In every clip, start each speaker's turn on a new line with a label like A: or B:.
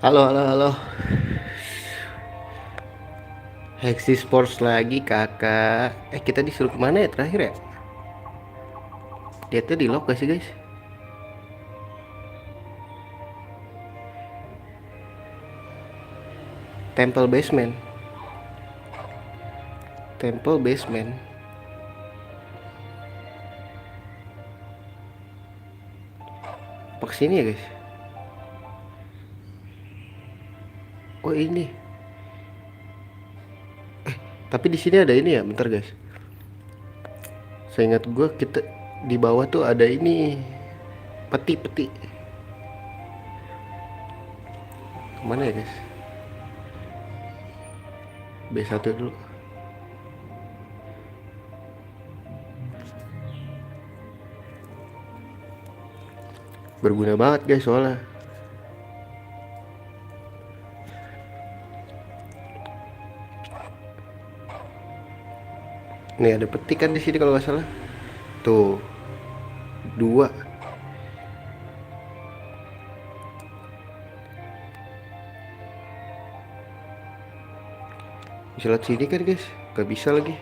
A: Halo, halo, halo. Hexi Sports lagi, kakak. Kita disuruh kemana ya terakhir ya? Dia tuh di lock gak sih, guys? Temple Basement. Temple Basement. Apa kesini ya, guys? Oh, ini. Tapi di sini ada ini ya, bentar, guys. Saya ingat gue kita di bawah tuh ada ini peti-peti. Kemana ya, guys? B1 dulu. Berguna banget, guys, soalnya. Nih ada peti kan di sini kalau nggak salah. Tuh, dua. Bisa lihat sini kan, guys? Gak bisa lagi.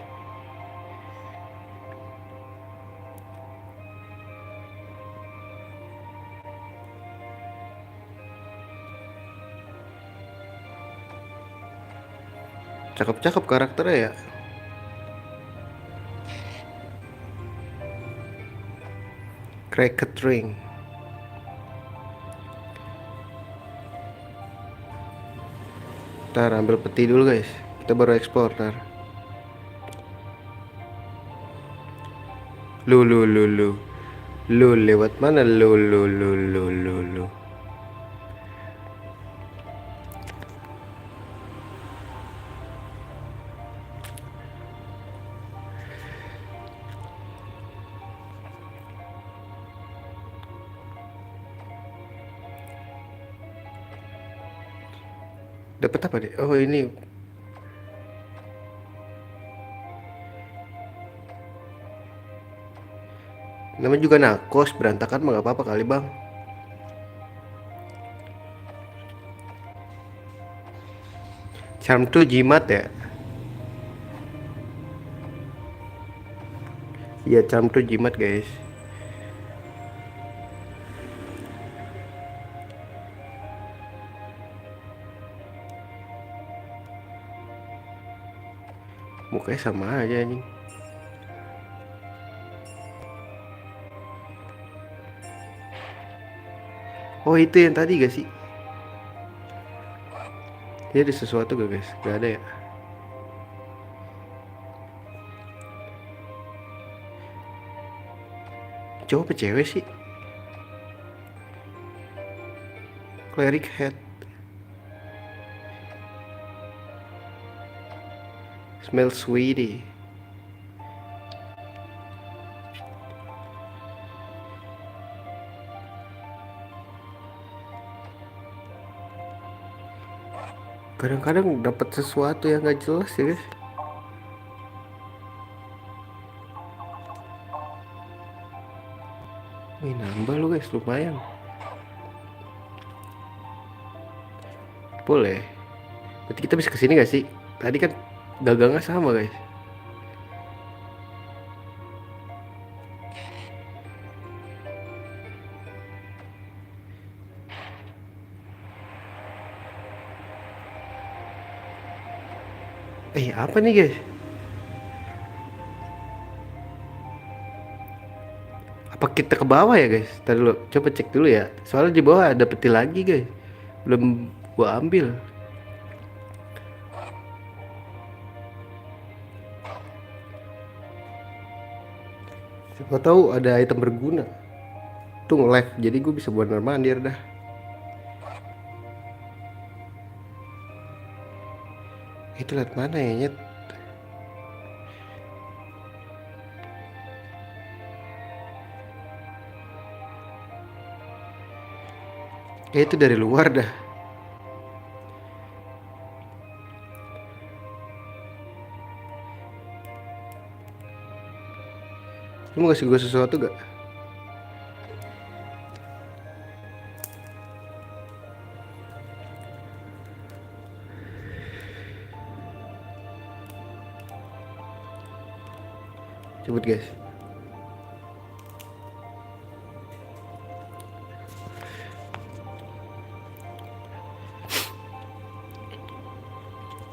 A: Cakep-cakep karakternya ya. Cracked ring. Ntar ambil peti dulu, guys. Kita baru ekspor ntar. Lu lewat mana lu. Dapat apa deh? Oh, ini namanya juga nakos, berantakan mah gak apa-apa kali, Bang. Charm tuh jimat ya? Iya, charm tuh jimat, guys. Mukanya sama aja anjing. Oh, itu yang tadi gak sih? Ini ada sesuatu gak, guys? Gak ada ya? Cowok apa cewek sih? Cleric head. Smell sweetie. Kadang-kadang dapat sesuatu yang gak jelas ya, guys. Wih, nambah lu, guys, lumayan. Boleh. Berarti kita bisa kesini gak sih? Tadi kan gagangnya sama, guys. Apa nih, guys? Apa kita ke bawah ya, guys? Tadi dulu, coba cek dulu ya. Soalnya di bawah ada peti lagi, guys. Belum gua ambil. Siapa tahu ada item berguna. Tuh live, jadi gue bisa buat mandir dah. Itu lihat mana ya, Nyet? Itu dari luar dah. Lu mau kasih gue sesuatu gak? Cepet guys.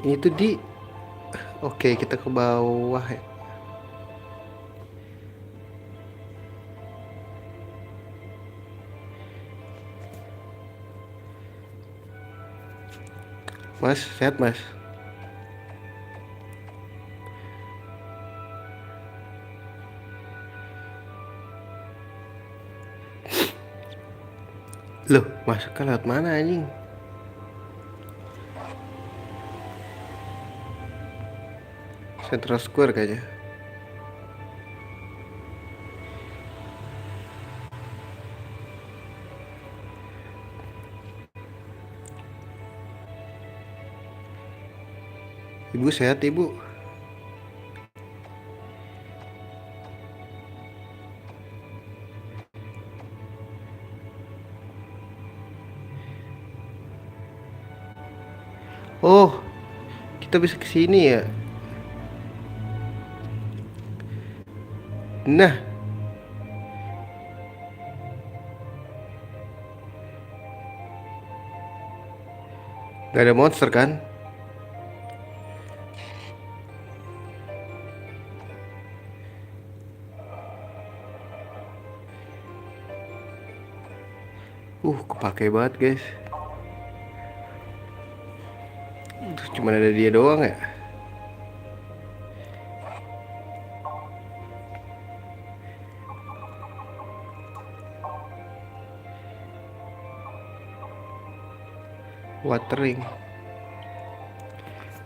A: Itu di. Oke, kita ke bawah ya. Mas, sehat mas? Loh, masuknya lewat mana anjing? Central Square kayaknya. Ibu sehat ibu? Oh, kita bisa ke sini ya. Nah, nggak ada monster kan? Kepake banget guys. Terus cuma ada dia doang ya. Watering.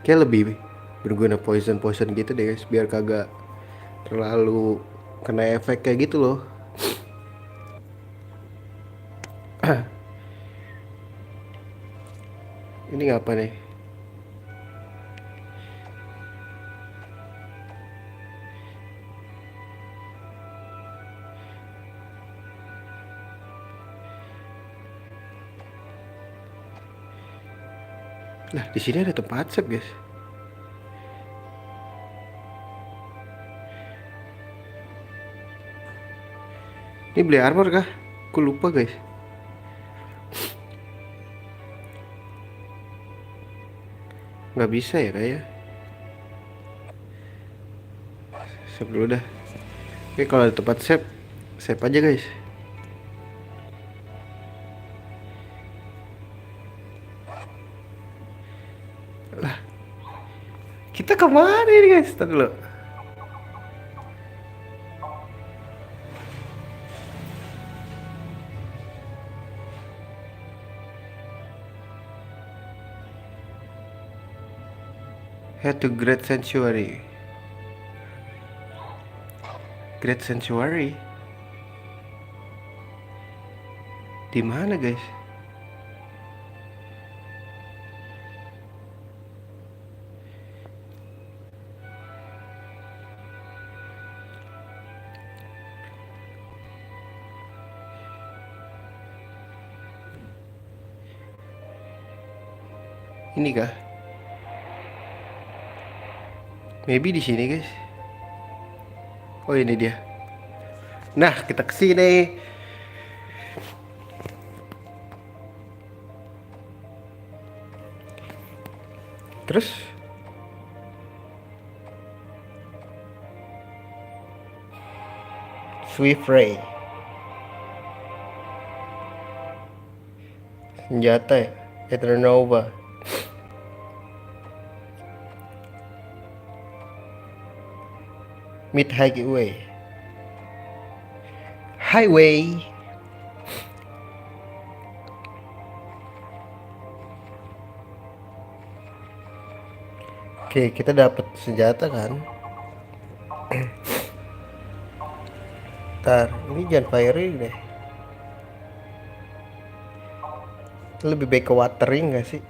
A: Kayak lebih berguna poison gitu deh guys, biar kagak terlalu kena efek kayak gitu loh. Ini ngapa nih? Lah, di sini ada tempat save, guys. Ini beli armor kah? Aku lupa, guys. Nggak bisa ya kayaknya. Save dulu dah. Oke, kalau ada tempat save, save aja, guys. Lah, kita kemana ini, guys? Tadi dulu. Head to Great Sanctuary. Great Sanctuary? Di mana, guys? Ini kah? Maybe di sini, guys. Oh, ini dia. Nah, kita ke sini. Terus Swift Ray. Senjata ya, Eternova. Mid Highway. Highway. Oke, kita dapat senjata kan? Ntar, ini jangan firing deh. Lebih baik ke watering gak sih?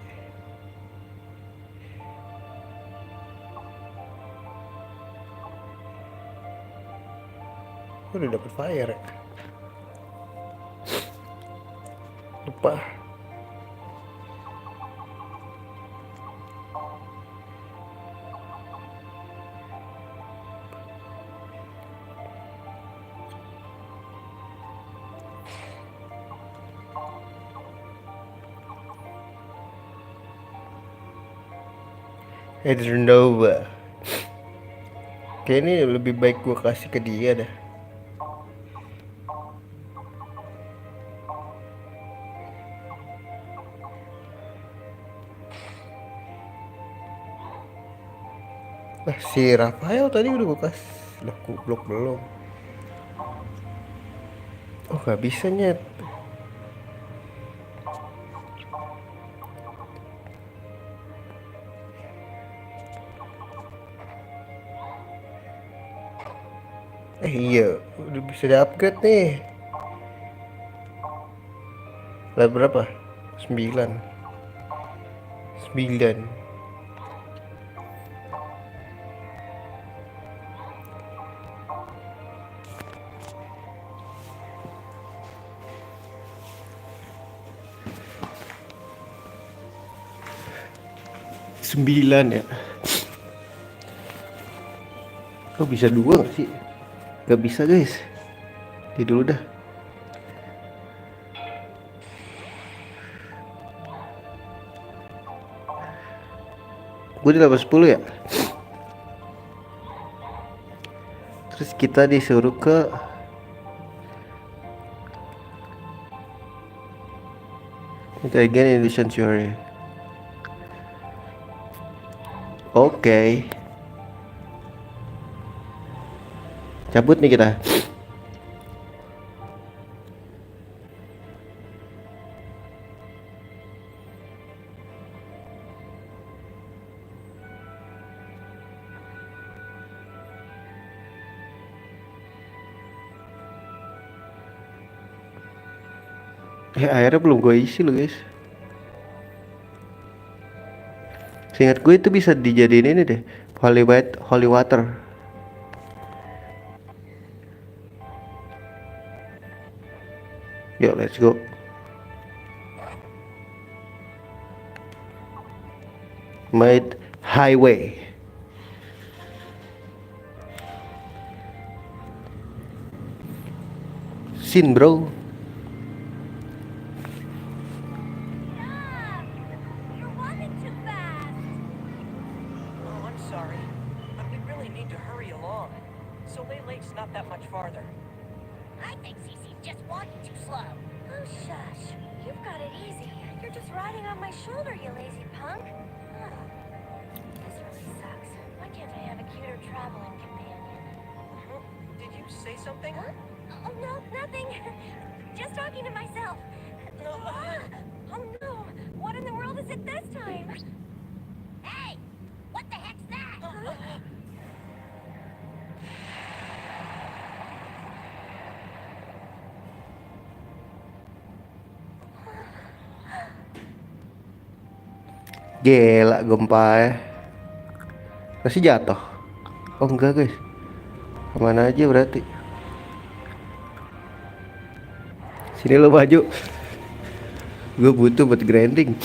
A: Udah dapet fire ya? Lupa. Edrenova. Kayaknya ini lebih baik gue kasih ke dia dah. Si Rafael tadi udah gue kasih. Lah goblok belum. Oh gak bisa nyet. Iya udah bisa di upgrade nih. Lah berapa? 9. 9. Sembilan ya. Kok bisa 2 gak sih? Gak bisa guys. Di dulu dah. Gue di level 10 ya. Terus kita disuruh ke again in the sanctuary. Oke. Cabut nih kita. Airnya belum gue isi loh guys. Seingat gue itu bisa dijadiin ini deh, holy water. Yuk let's go. Made highway. Sin bro. Gila gempa ya. Masih jatuh. Oh enggak guys. Kemana aja berarti. Sini lo maju. Gue butuh buat grinding.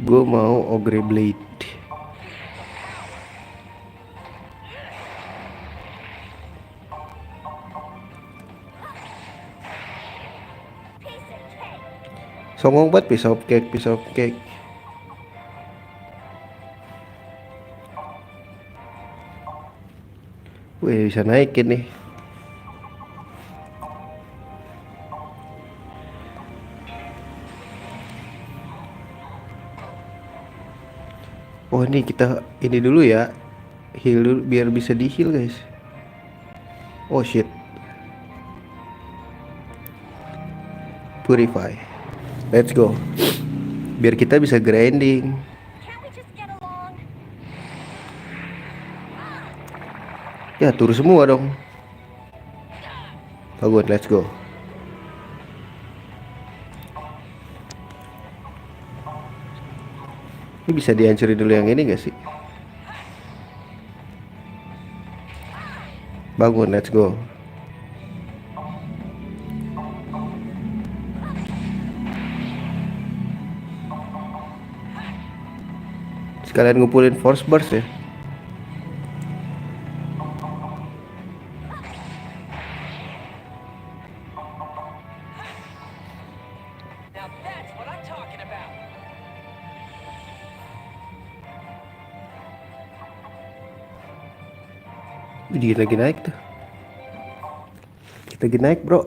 A: Gue mau Ogre Blade. Songong banget piece of cake. Wih bisa naikin nih. Oh ini kita ini dulu ya. Heal dulu biar bisa di heal guys. Oh shit. Purify. Let's go. Biar kita bisa grinding. Ya turun semua dong. Bagus, let's go. Ini bisa dihancurin dulu yang ini gak sih? Bangun, let's go. Sekalian ngumpulin force burst ya. Wih, lagi naik tuh. Kita lagi naik, bro.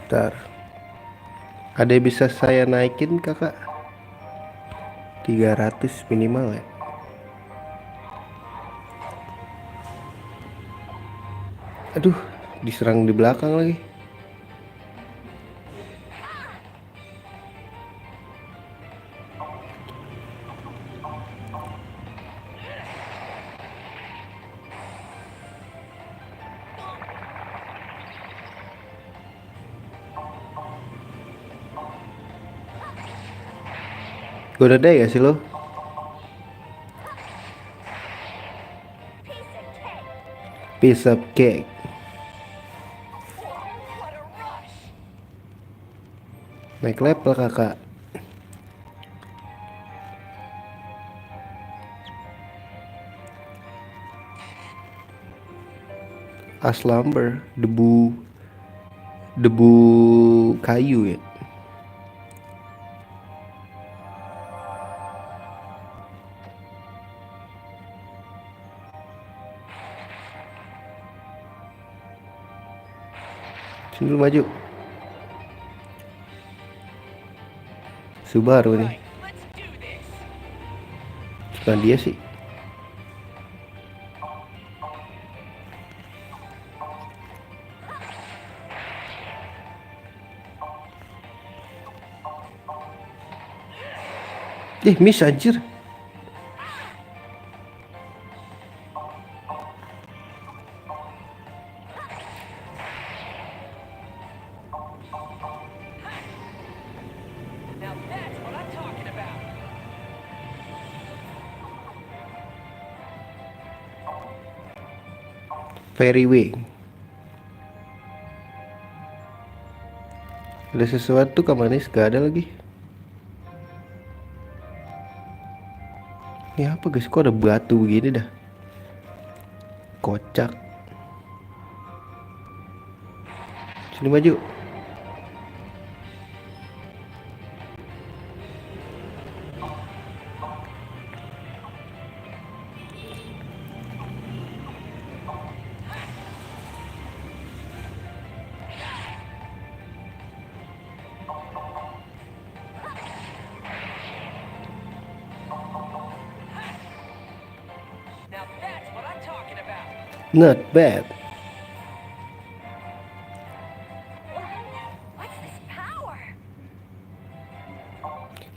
A: Bentar. Ada yang bisa saya naikin, kakak? 300 minimal ya. Aduh, diserang di belakang lagi. Gue udah deh gak sih lo? Piece of cake. Naik level kakak. As lumber, debu kayu ya. Sini dulu maju. Subaru nih. Bukan dia sih. Miss anjir. Fairy wing. Ada sesuatu ke manis? Gak ada lagi. Ini apa guys? Kok ada batu begini dah? Kocak. Sini maju. Not bad.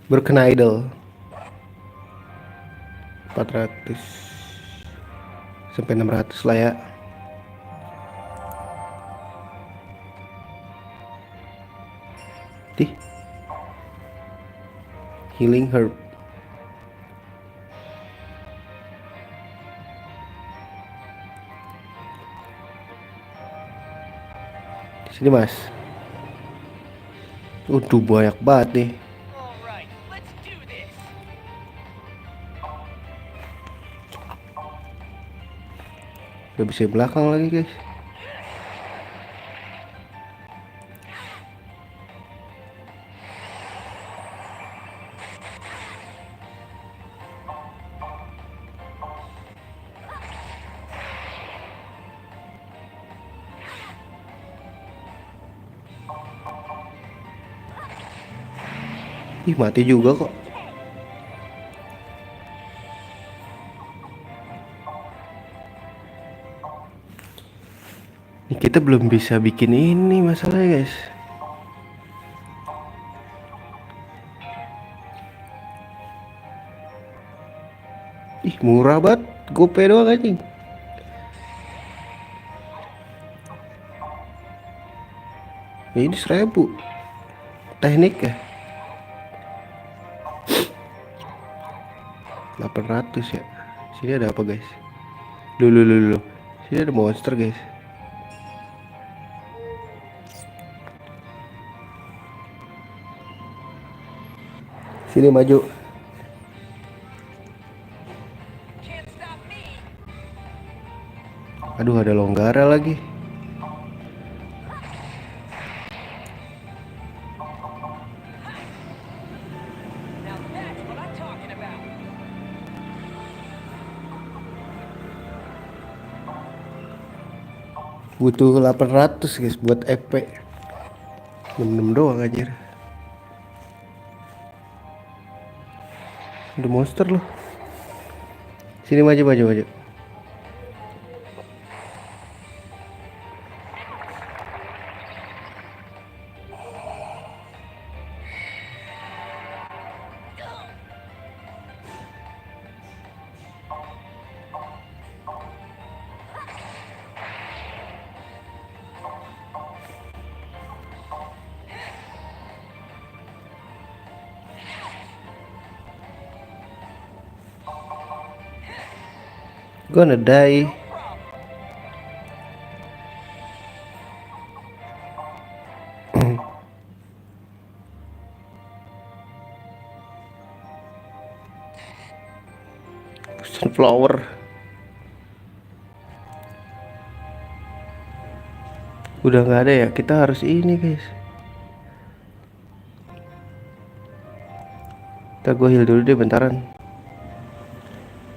A: Broken Idol 400 sampai 600 lah ya. Healing herb. Sini mas. Banyak banget nih. Udah bisa belakang lagi guys. Mati juga kok. Ini kita belum bisa bikin ini masalahnya guys. Murah banget. Gope doang anjing. Ini 1000. Teknik ya. 800 ya. Sini ada apa guys? Dulu. Sini ada monster guys. Sini maju. Aduh, ada Longgara lagi. Butuh 800 guys buat EP. 6 doang aja. Udah monster loh. Sini maju maju maju. Gonna die. Sunflower. Udah nggak ada ya. Kita harus ini guys. Kita gue heal dulu deh bentaran.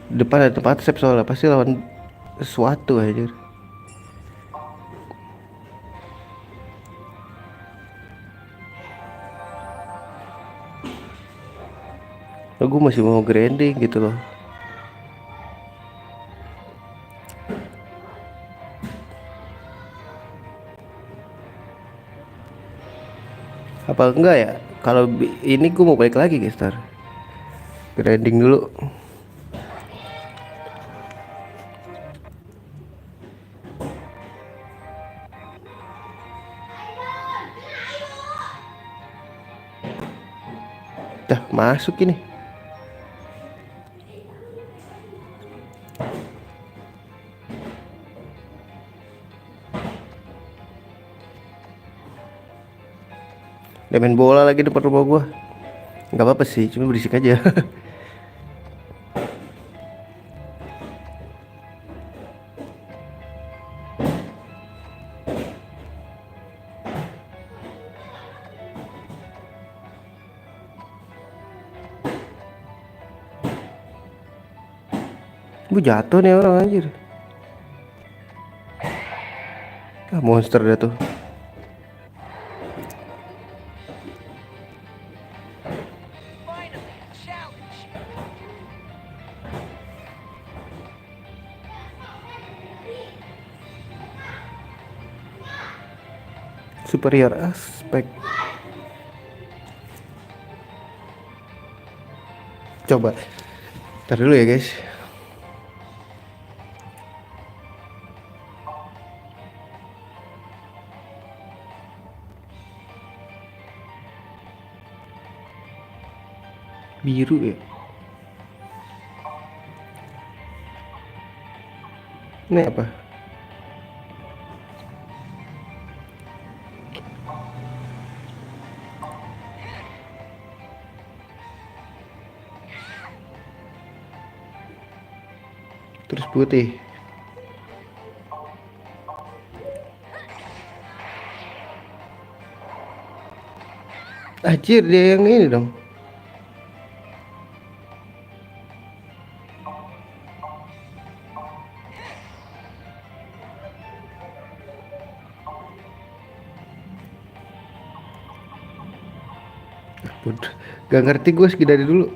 A: Depan ada tempat save soalnya pasti lawan sesuatu aja. Gue masih mau grinding gitu loh. Apa enggak ya? Kalau ini gue mau balik lagi guys, ntar grinding dulu. Dah masuk ini. Dia main bola lagi depan rumah gua. Nggak apa-apa sih, cuma berisik aja. Bu jatuh nih orang anjir. Ah, monster dah tuh. Superior aspek. Coba. Ntar dulu ya guys. Biru ya. Ini apa? Terus putih. Anjir dia yang ini dong. Gak ngerti gue dari dulu.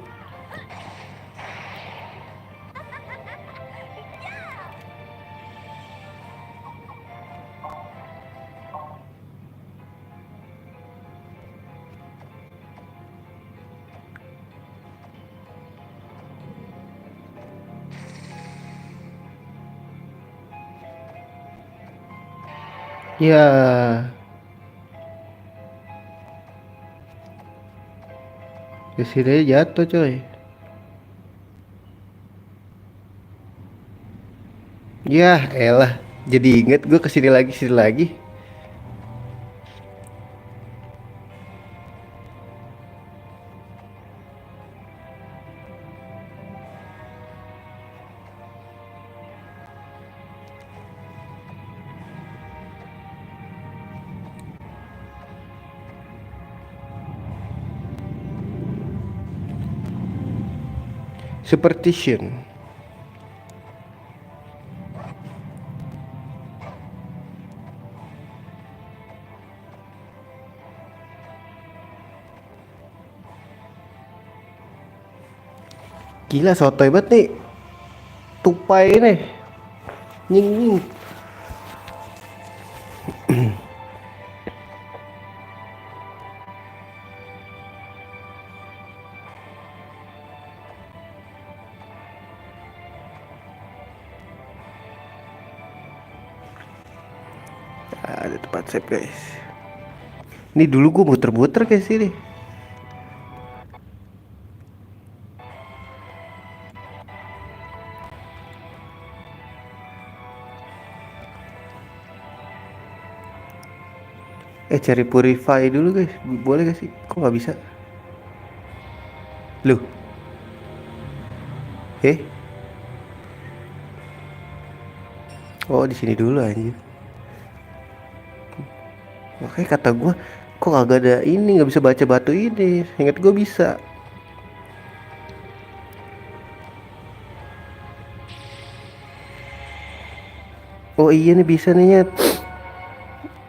A: Ya. Ke sini jatuh coy. Ya elah. Jadi inget gue kesini lagi sini lagi. Superstition. Gila sotoy banget nih. Tupai ini. Nying nying. Ada tempat save guys. Ini dulu gue muter-muter kayak sini. Cari purify dulu guys. Boleh gak sih? Kok nggak bisa? Loh? Oh di sini dulu anjir. Makanya kata gue, kok kagak ada ini, nggak bisa baca batu ini. Ingat gue bisa. Oh iya nih bisa nih Nyet.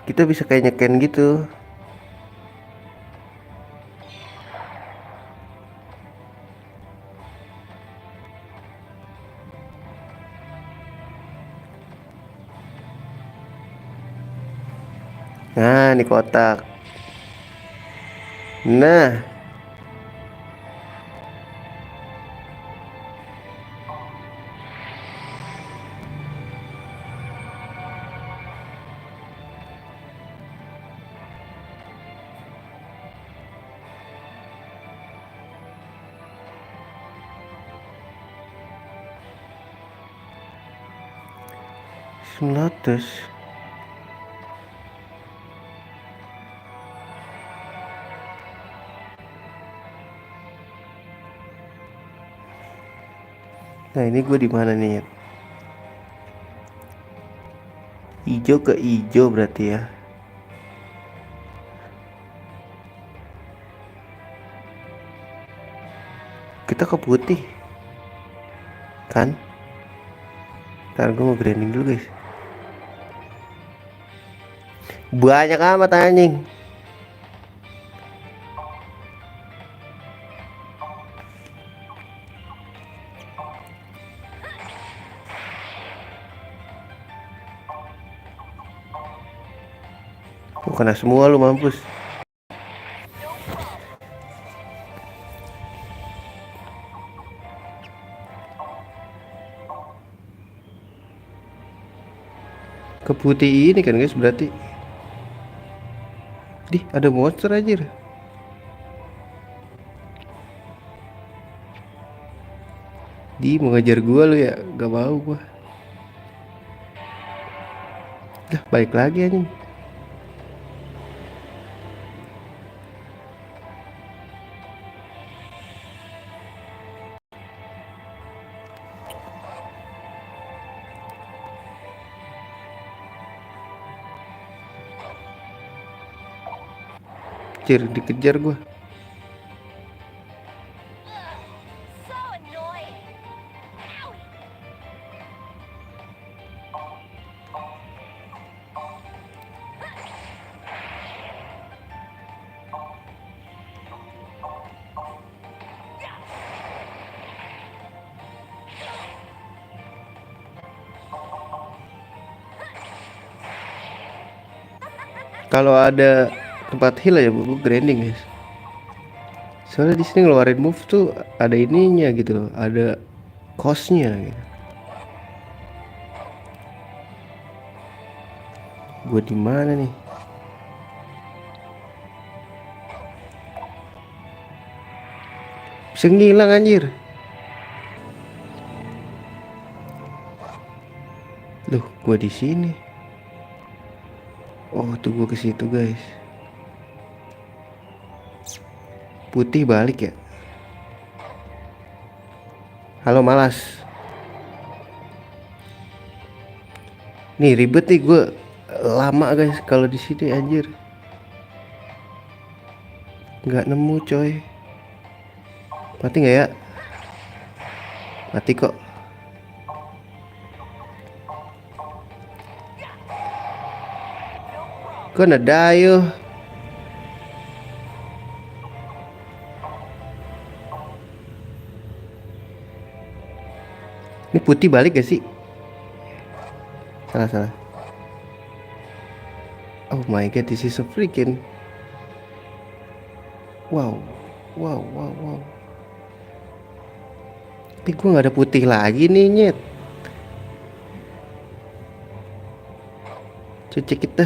A: Kita bisa kayak nyeken gitu. Nah ini kotak. Nah 900. Nah ini gue di mana nih Nyet? Ijo ke ijo berarti ya. Kita ke putih kan? Ntar gue mau grinding dulu guys. Banyak amat anjing. Kena semua lu mampus. Ke putih ini kan guys berarti. Dih ada monster aja. Di mau ngejar gua lu ya, gak mau gua. Dah balik lagi anjing. Cir dikejar gua. Kalau ada tempat heal ya bu grinding guys. Soalnya di sini ngeluarin move tuh ada ininya gitu loh, ada costnya gitu. Gue di mana nih? Bisa ngilang anjir. Loh, gue di sini. Oh, tuh gue ke situ guys. Putih balik ya. Halo malas. Nih ribet nih gue lama guys kalau di sini anjir. Nggak nemu coy. Mati nggak ya? Mati kok. Gonna die you. Ini putih balik gak sih? Salah salah. Oh my god, this is a freaking wow. Wow wow wow. Tapi gue gak ada putih lagi nih nyet. Cuci kita.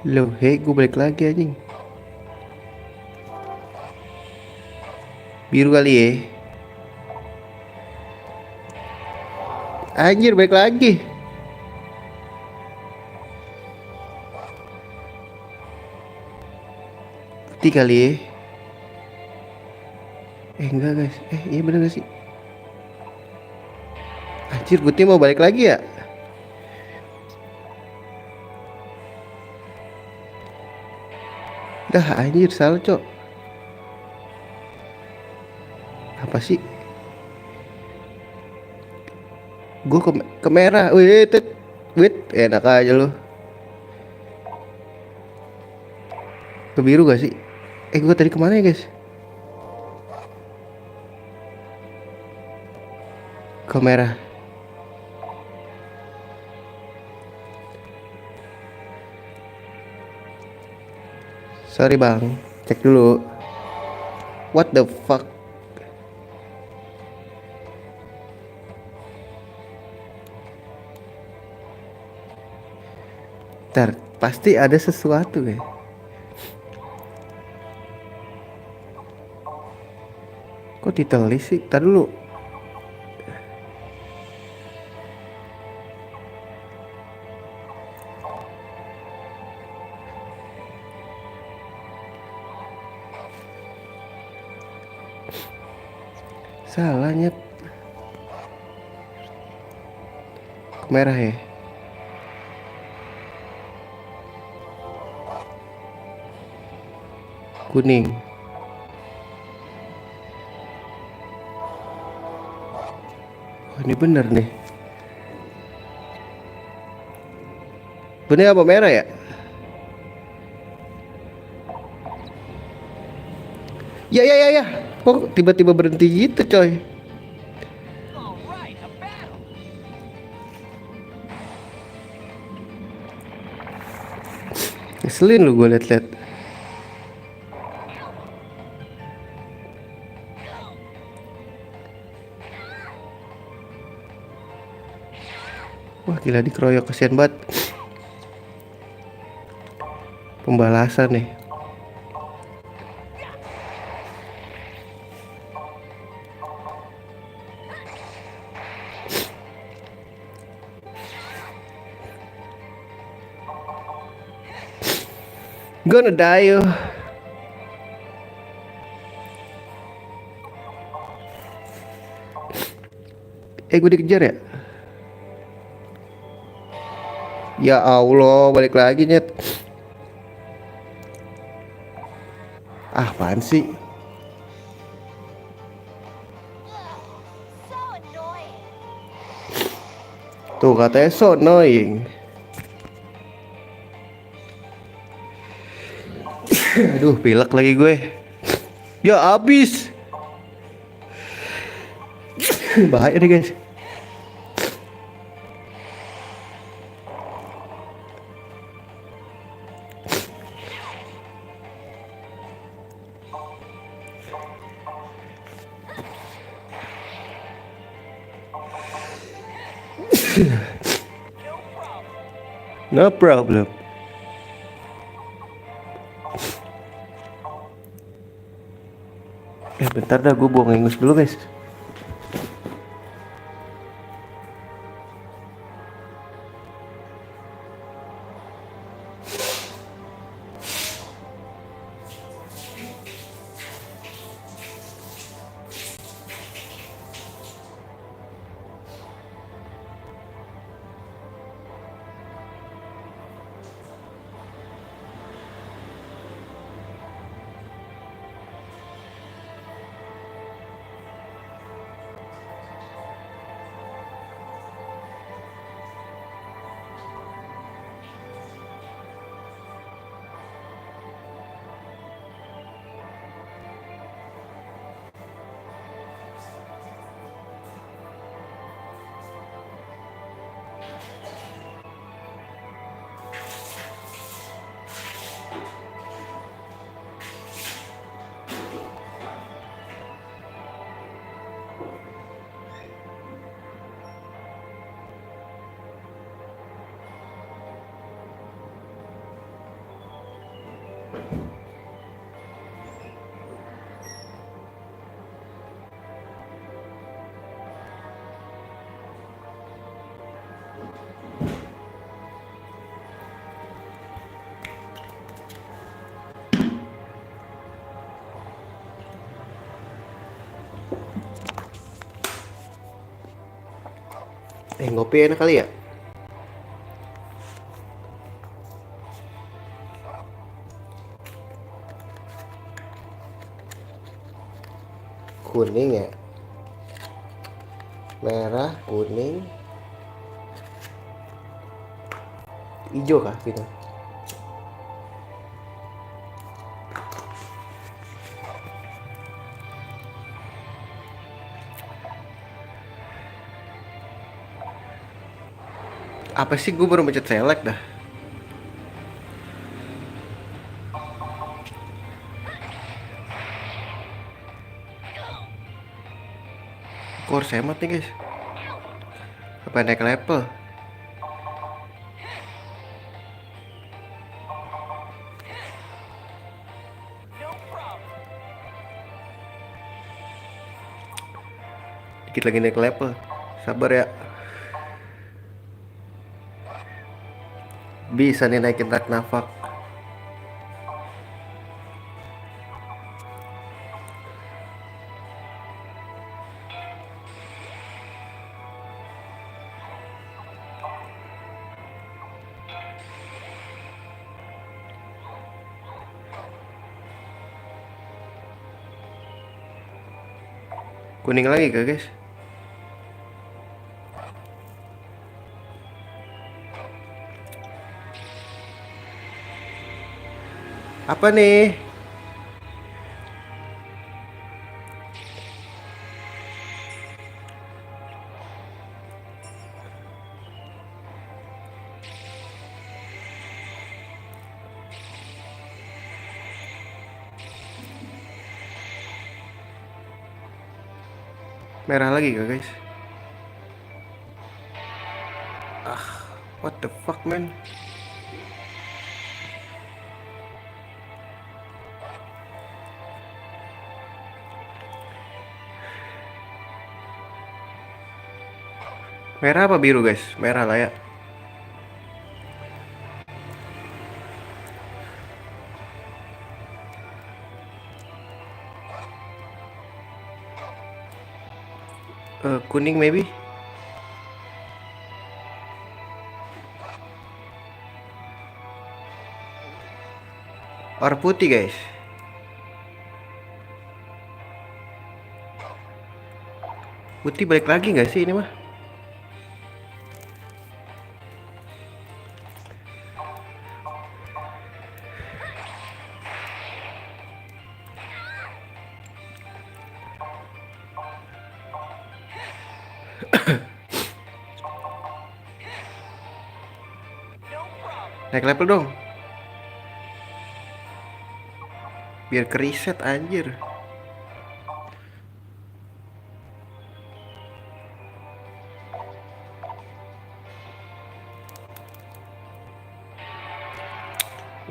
A: Loh, hei, gue balik lagi anjing. Biru kali ya. Anjir, balik lagi. Putih kali ya. Enggak guys. Iya bener gak sih? Anjir, putih mau balik lagi ya? Dah anjir, salah cok. Apa sih? Gue ke merah. Wait, wait, enak aja lo. Ke biru gak sih? Gue tadi kemana ya guys? Ke merah. Sorry bang, cek dulu. What the fuck? Ntar, pasti ada sesuatu ya. Kok ditelis sih? Ntar dulu. Salah nyet. Ke merah ya. Kuning. Oh, ini bener nih. Bener apa merah ya? Ya. Kok tiba-tiba berhenti gitu coy? Ngeselin lu gue liat-liat. Wah gila, dikeroyok, kesian banget. Pembalasan nih. Gonna die you. Gue dikejar ya? Ya Allah, balik lagi nyet. Apaan sih? Tuh katanya so annoying. Aduh, pilek lagi gue. Ya abis. Bahaya nih guys. No problem. Bentar dah, gue buang ingus dulu guys. Ngopi enak kali ya. Kuning ya, merah, kuning, hijau kah gitu. Apa sih, gue baru mencet select dah. Gue harus hemat nih guys. Apa naik level? Dikit lagi naik level. Sabar ya. Bisa nih naikin rak nafak. Kuning lagi kah guys? Apa nih? Merah lagi kah guys? What the fuck man? Merah apa biru guys? Merah lah ya. Kuning maybe. Or putih guys. Putih balik lagi nggak sih ini mah? Naik level dong. Biar ke reset anjir.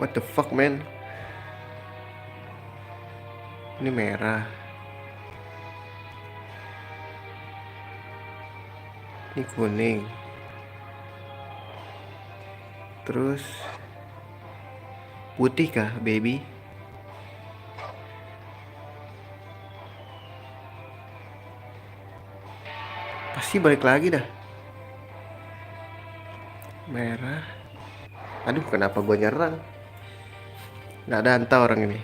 A: What the fuck man? Ini merah. Ini kuning. Terus putih kah baby? Pasti balik lagi dah. Merah. Aduh, kenapa gue nyerang? Nggak ada hanta orang ini.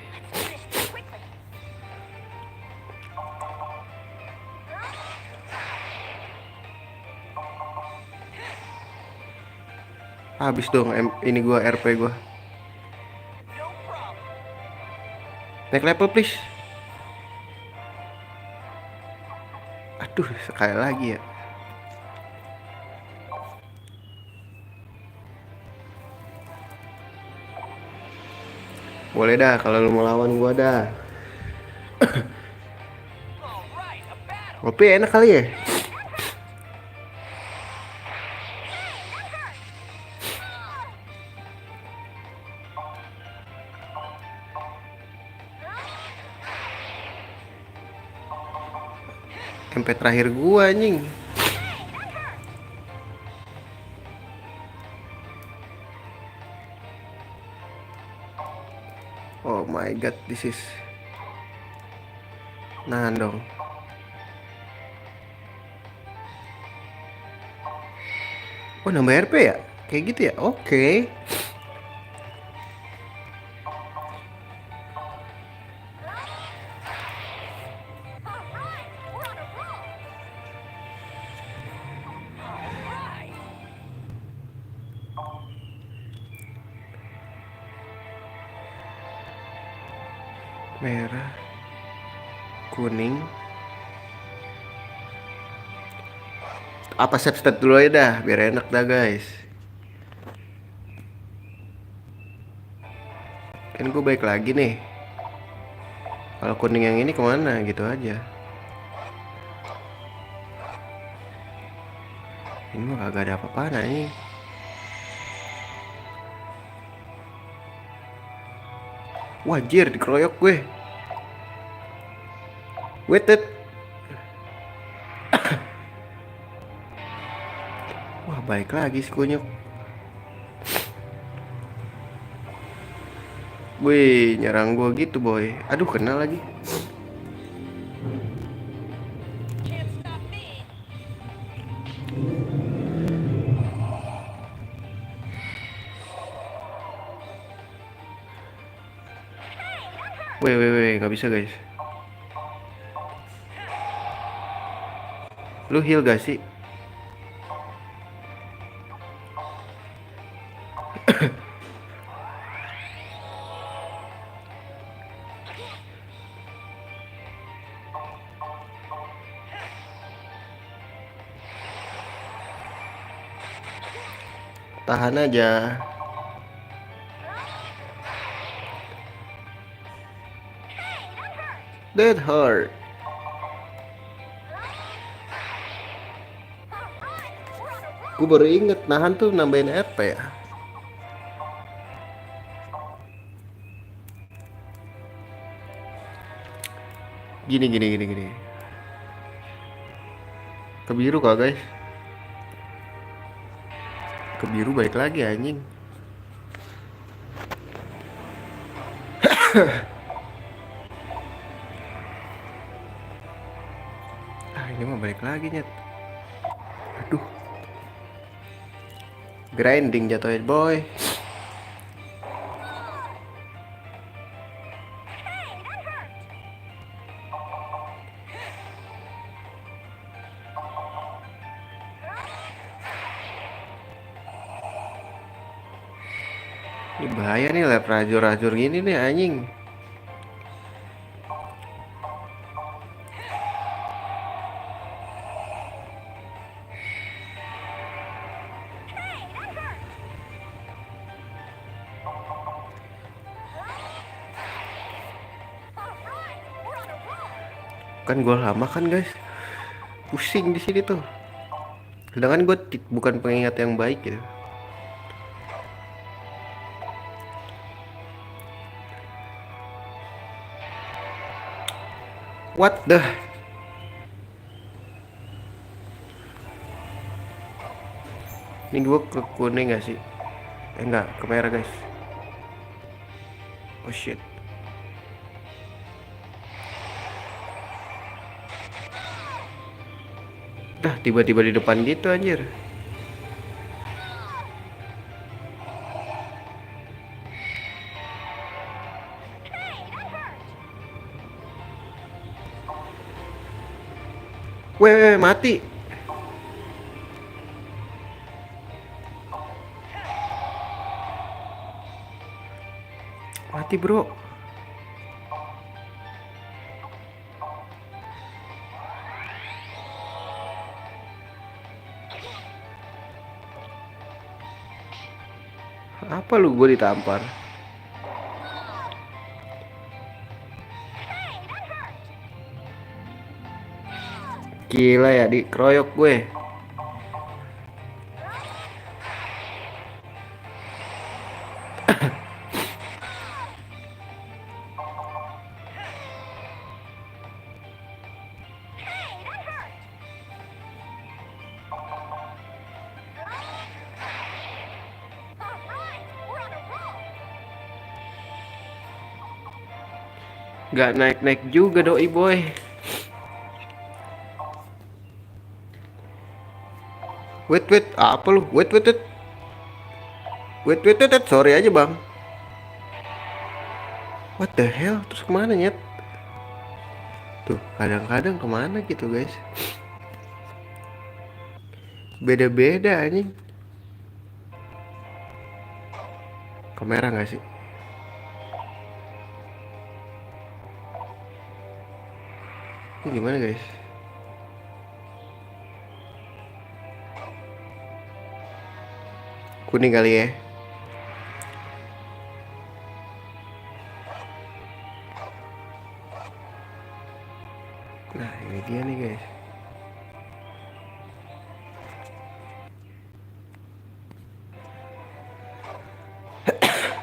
A: Habis dong ini gua RP gua. Naik level please. Aduh, sekali lagi ya. Boleh dah kalau lu mau lawan gua dah. Kopi enak kali ya. MP terakhir gua anjing. Oh my god, this is. Nah dong. Oh, nambah RP ya? Kayak gitu ya? Oke. Merah, kuning. Apa save state dulu aja dah, biar enak dah guys. Kan gue baik lagi nih. Kalau kuning yang ini kemana gitu aja. Ini mah kagak ada apa-apaan nih. Wajir dikeroyok gue. Wait it. Wah, baik lagi si kunyuk. Wih, nyerang gua gitu boy. Aduh, kena lagi. Wih, nggak bisa guys. Lu heal gak sih? Tahan aja. That hurt. Gue baru inget nahan tuh nambahin RP ya. Gini. Kebiru kok guys. Kebiru baik lagi anjing. Ah, ini mah balik lagi nyet. Aduh. Grinding jatuhin boy. Ini bahaya nih lab rajur-rajur gini nih anjing. Kan gue lama kan guys. Pusing di sini tuh. Sedangkan gue bukan pengingat yang baik gitu. What the? Ini gue ke kuning gak sih? Enggak, ke merah guys. Oh shit. Dah tiba-tiba di depan gitu anjir. Weh, mati. Mati bro. Apa lu gue ditampar? Gila ya dikeroyok gue. Gak naik-naik juga doi boy. Wait, apa lu? Wait, sorry aja bang. What the hell? Terus kemana nyet? Tuh, kadang-kadang kemana gitu guys. Beda-beda anjing. Kamera nggak sih? Ini gimana guys? Kuning kali ya. Nah ini dia nih guys.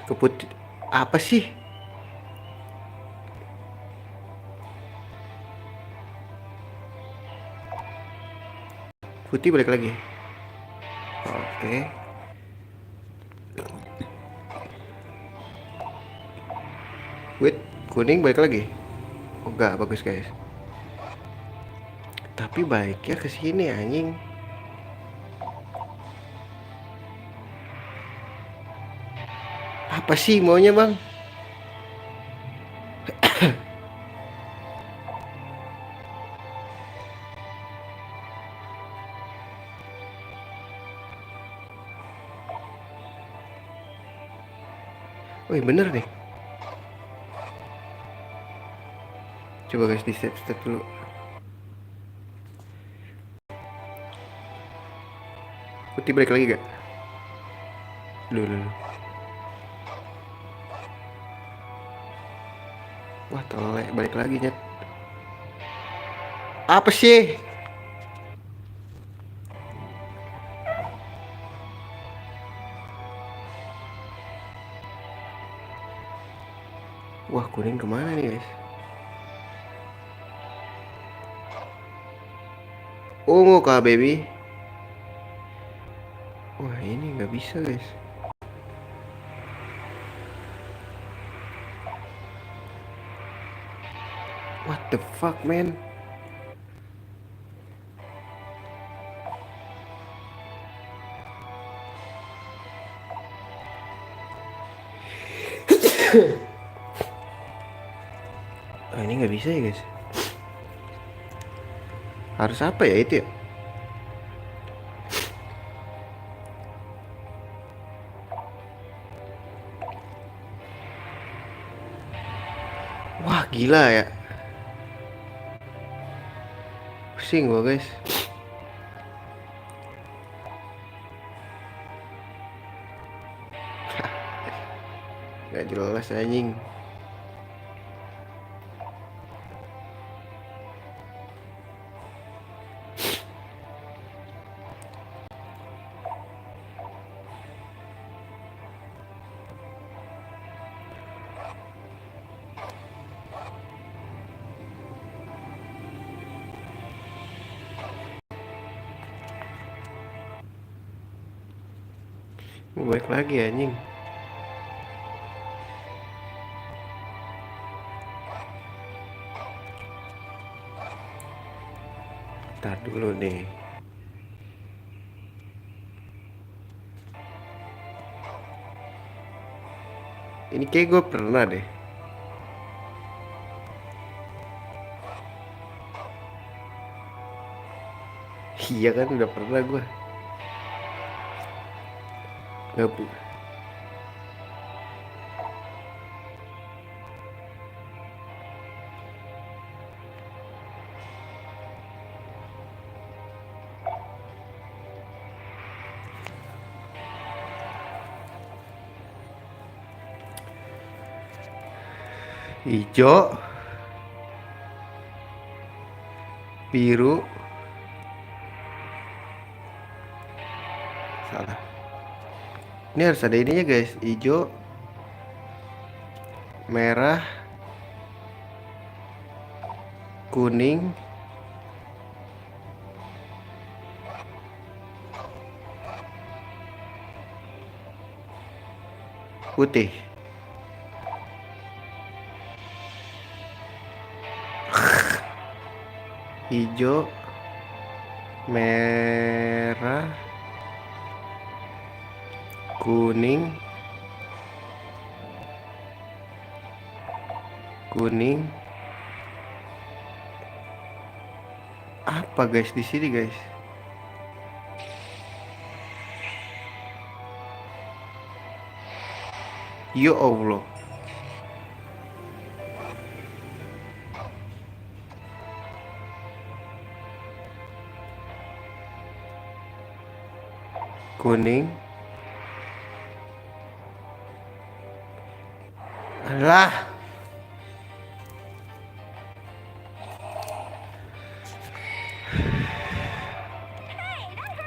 A: Keputih. Apa sih? Putih balik lagi. Oke. Wait, kuning balik lagi. Oh enggak, bagus guys. Tapi baiknya ke sini anjing. Apa sih maunya bang? Wih bener nih. Coba guys di step dulu. Putih balik lagi gak? Dulu. Wah telek balik lagi nyet. Apa sih? Wah kuning kemana nih guys? Ungu kah baby? Wah ini nggak bisa guys. What the fuck man? Oh, ini nggak bisa ya guys. Harus apa ya itu ya? Wah gila ya. Pusing gua guys. Gak jelas anjing. Baik lagi anjing. Ntar dulu nih. Ini kayak gue pernah deh. Iya kan udah pernah gue. Gak bu. Hijau, biru, salah. Ini harus ada ininya guys. Hijau, merah, kuning, putih. Hijau, merah, kuning, kuning. Apa guys di sini guys? Ya Allah. Kuning. Alah.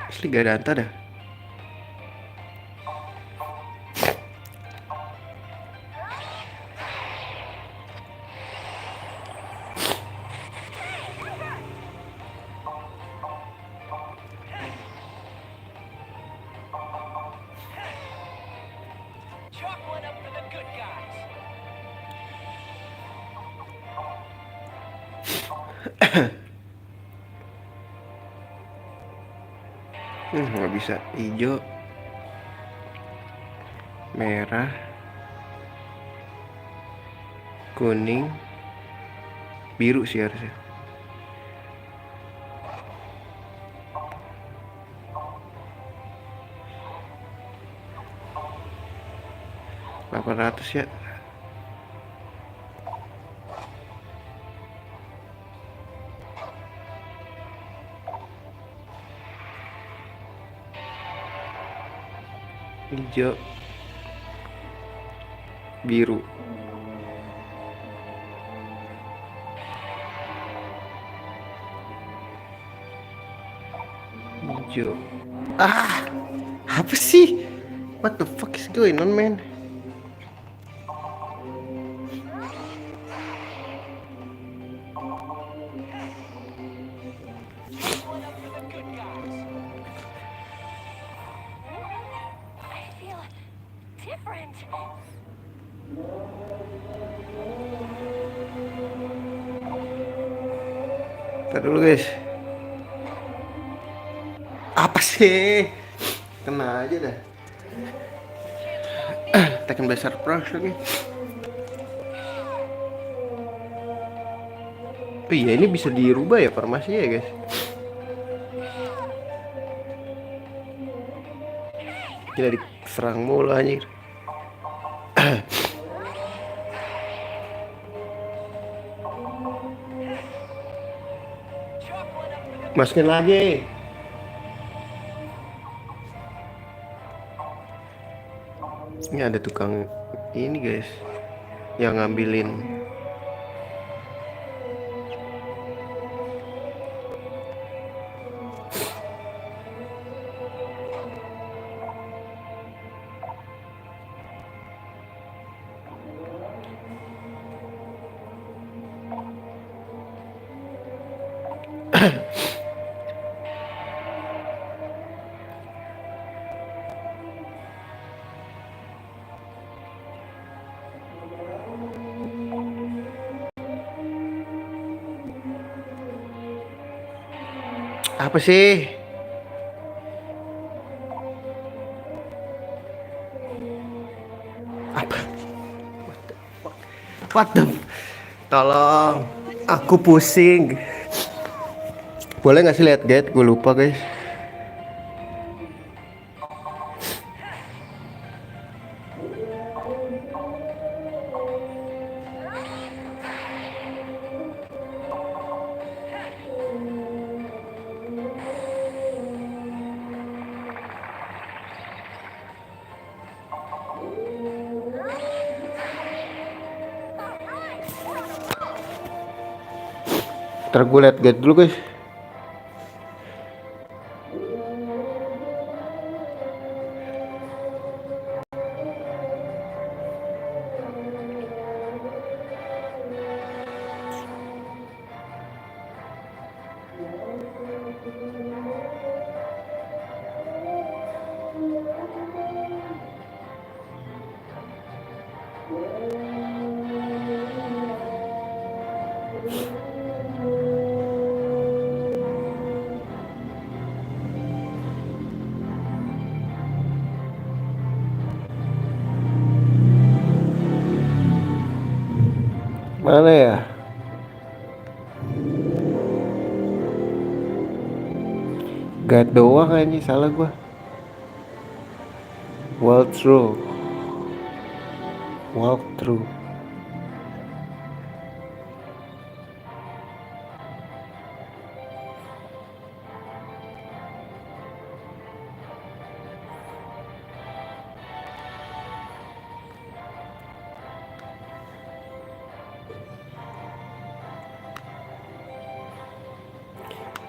A: Asli gak ada anta dah. Nggak bisa. Hijau, merah, kuning, biru sih harusnya. $800 ya. Hijau, biru, hijau. Apa sih? What the fuck is going on, man? Ntar dulu guys. Apa sih? Kena aja dah. Tekan besar surprise lagi. Oh iya, ini bisa dirubah ya farmasinya ya guys. Gila, diserang mulu anjir. Masukin lagi. Ini ada tukang ini guys, yang ngambilin. Apa sih? Apa? What the? Tolong, aku pusing. Boleh nggak sih lihat guide? Gue lupa guys. Ntar gue lihat guide dulu guys. Mana ya? Guide doang kayaknya salah gua. Walk through. Walk through.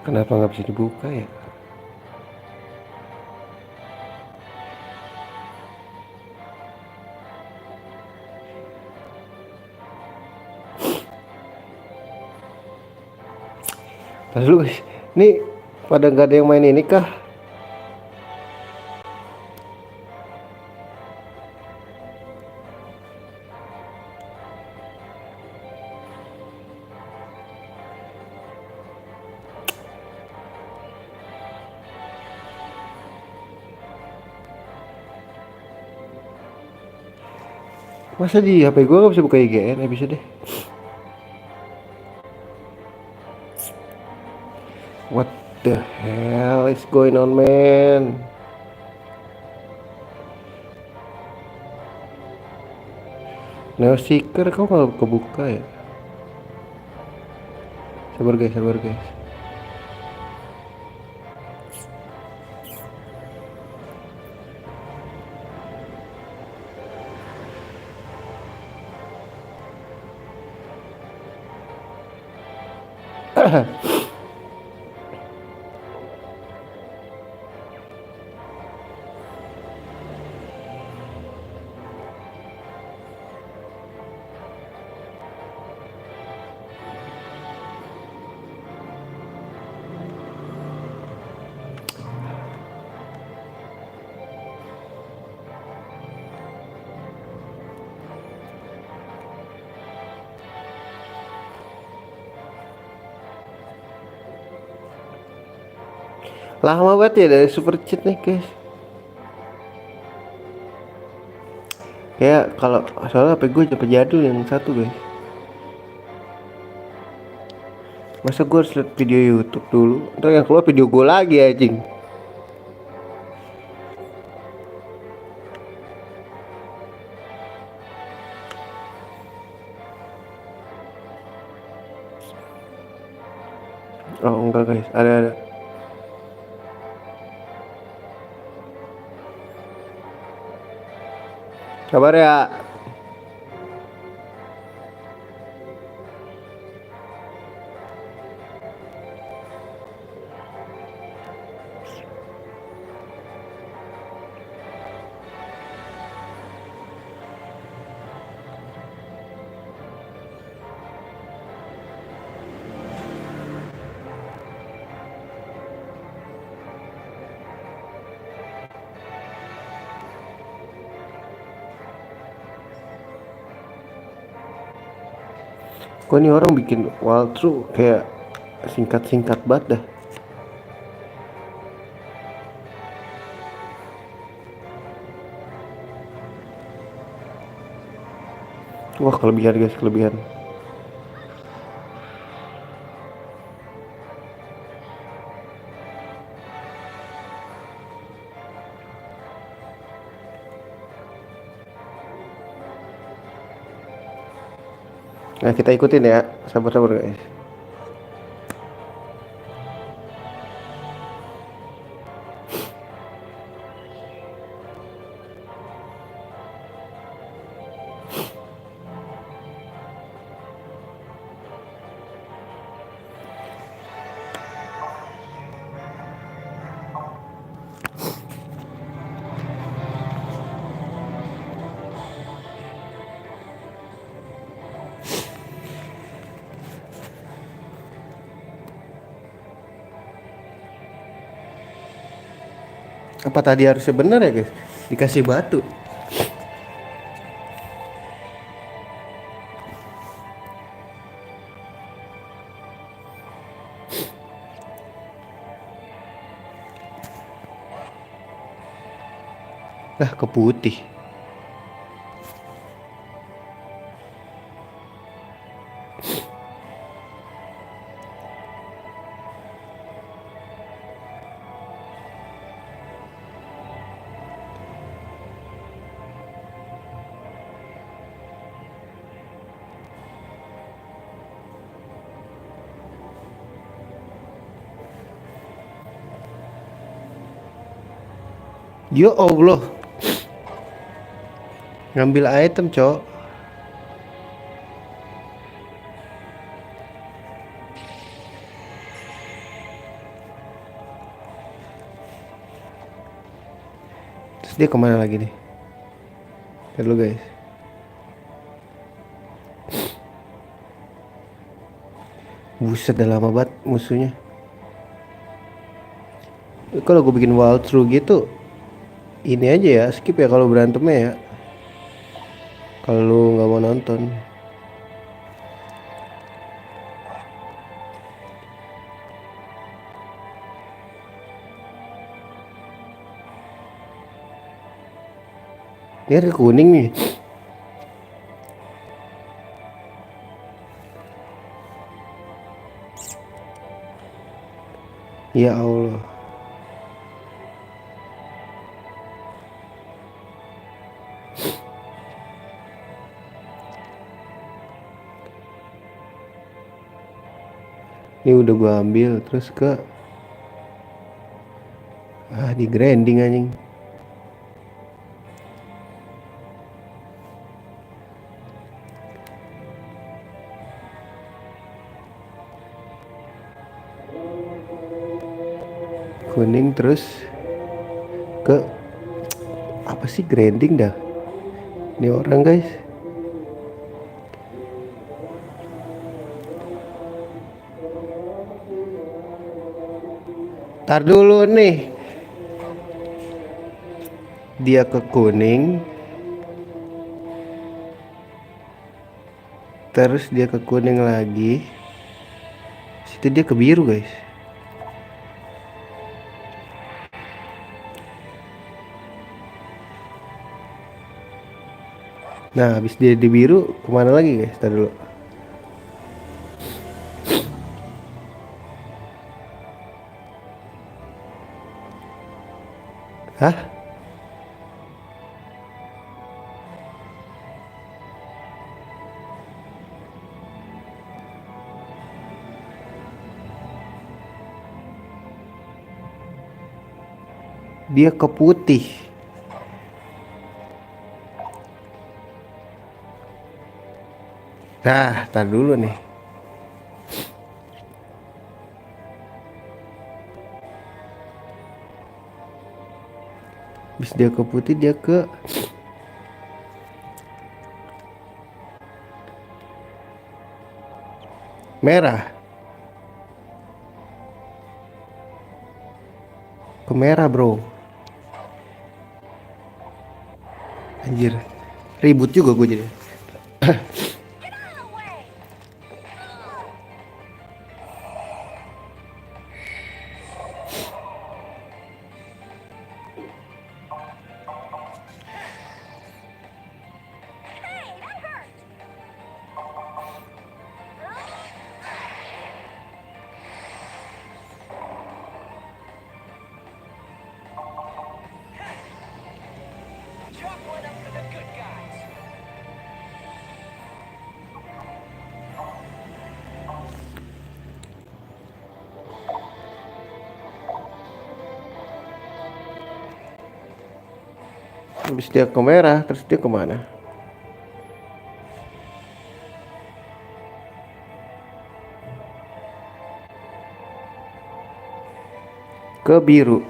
A: Kenapa nggak bisa dibuka ya? Lalu ini pada nggak ada yang main ini kah? Masa di HP gua nggak bisa buka IGN? Ya bisa deh. What the hell is going on, man? Neo Seeker kau nggak kebuka ya? Sabar guys, sabar guys. Lama banget ya dari super cheat nih guys. Kayak kalau soalnya HP gue cepet jadul yang satu guys. Masa gue harus liat video YouTube dulu? Ntar yang keluar video gue lagi anjing. Oh enggak guys, ada. Kabar ya. Kok ini orang bikin walkthrough kayak singkat-singkat banget dah. Wah kelebihan guys, kelebihan. Nah kita ikutin ya, sabar-sabar guys. Apa tadi harusnya benar ya guys? Dikasih batu. Lah ke putih. Ya Allah, ngambil item, cok. Terus dia kemana lagi nih? Ntar dulu guys. Buset, udah lama banget musuhnya. Kalau gue bikin walkthrough gitu, ini aja ya, skip ya kalau berantemnya ya. Kalau lu nggak mau nonton. Ini ada kuning nih. Ya Allah. Ini udah gua ambil terus ke di grinding anjing. Kuning terus ke apa sih grinding dah. Ini orang guys. Tar dulu nih. Dia ke kuning. Terus dia ke kuning lagi. Situ dia ke biru guys. Nah habis dia di biru kemana lagi guys? Tar dulu. Hah? Dia ke putih. Nah, tar dulu nih. Habis dia ke putih dia ke merah. Ke merah bro. Anjir. Ribut juga gue jadi. Habis dia ke merah, terus dia kemana? Ke biru.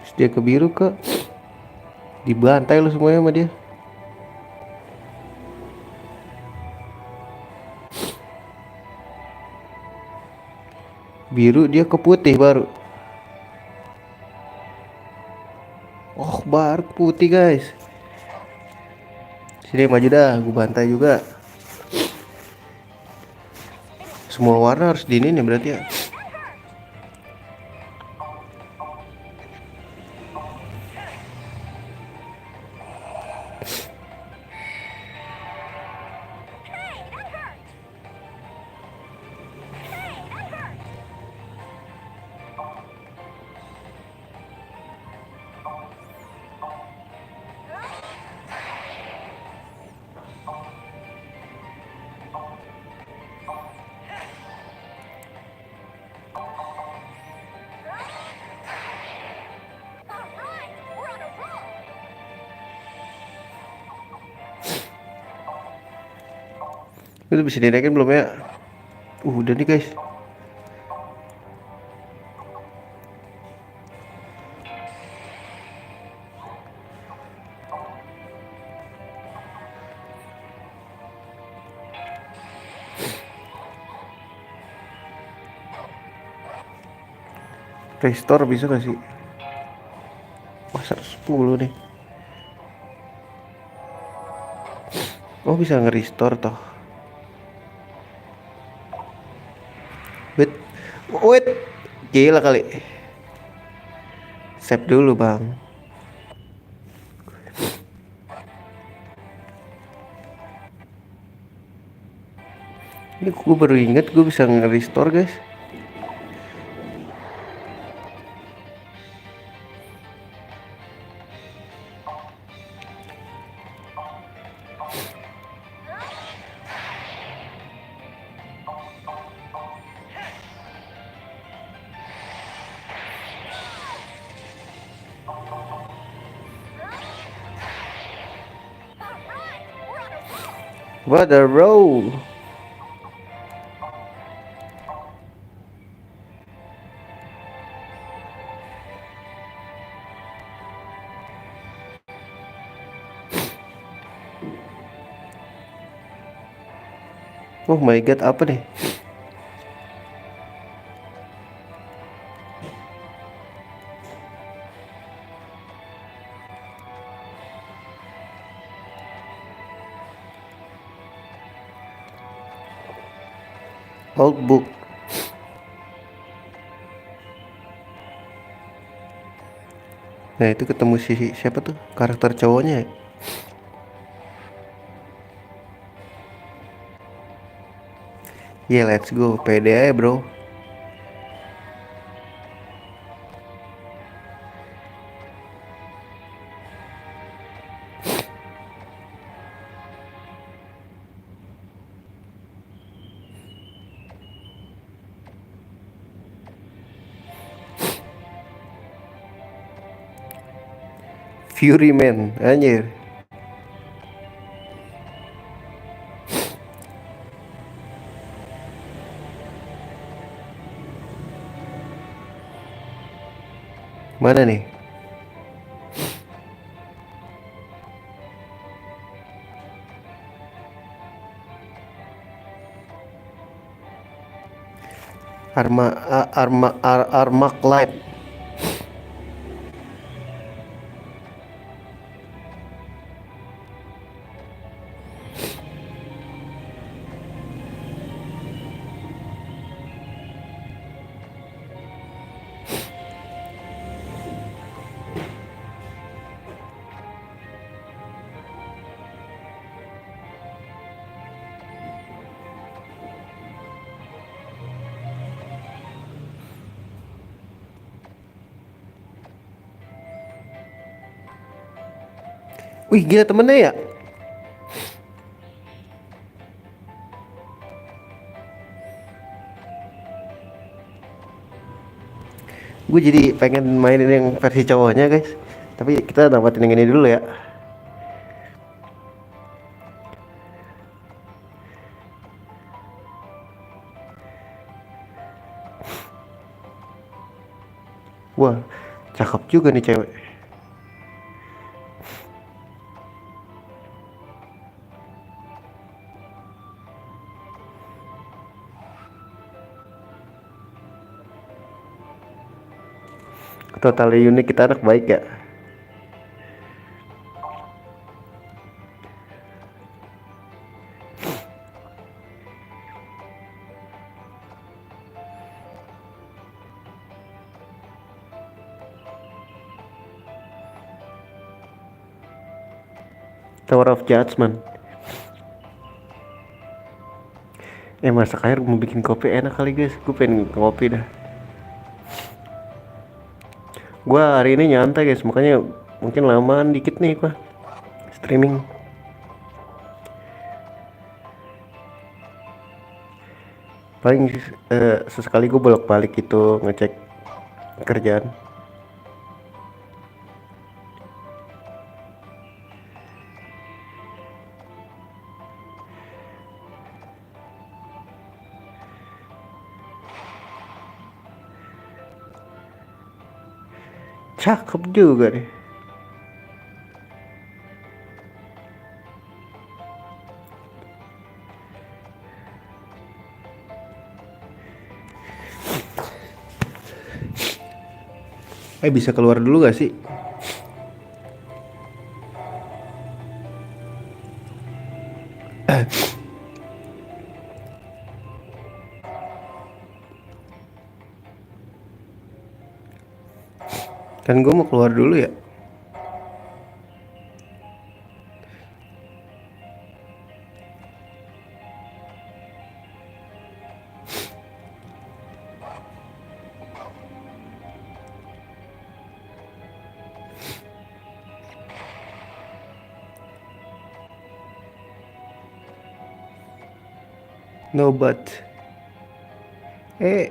A: Terus dia ke biru ke dibantai lu semuanya sama dia. Biru dia ke putih baru. Oh, baru ke putih guys. Sini maju dah, gue bantai juga. Semua warna harus diinin ya berarti ya. Itu bisa dinaikin belum ya? Udah nih guys. Restore bisa gak sih? Wah 110 nih. Oh bisa nge-restore toh. Wait. Wait. Gila kali. Save dulu bang. Ini gue baru inget gue bisa nge-restore guys. What a roll. Oh my god, apa nih? Old book. Nah itu ketemu si siapa tuh karakter cowoknya ya? Yeah, let's go. Pede aja bro. Fury Man, anjir. Mana nih? Armak Light. Wih gila temennya ya. Gue jadi pengen mainin yang versi cowoknya guys. Tapi kita dapatin yang ini dulu ya. Wah, cakep juga nih cewek. Totally unik, kita anak baik ya. Tower of Judgment. Masak air mau bikin kopi enak kali guys. Gue pengen kopi dah. Gua hari ini nyantai guys, makanya mungkin lamaan dikit nih gua streaming. Paling sesekali gue bolak-balik gitu ngecek kerjaan. Cakep juga deh. Bisa keluar dulu gak sih? Kan gue mau keluar dulu ya. No but. Eh,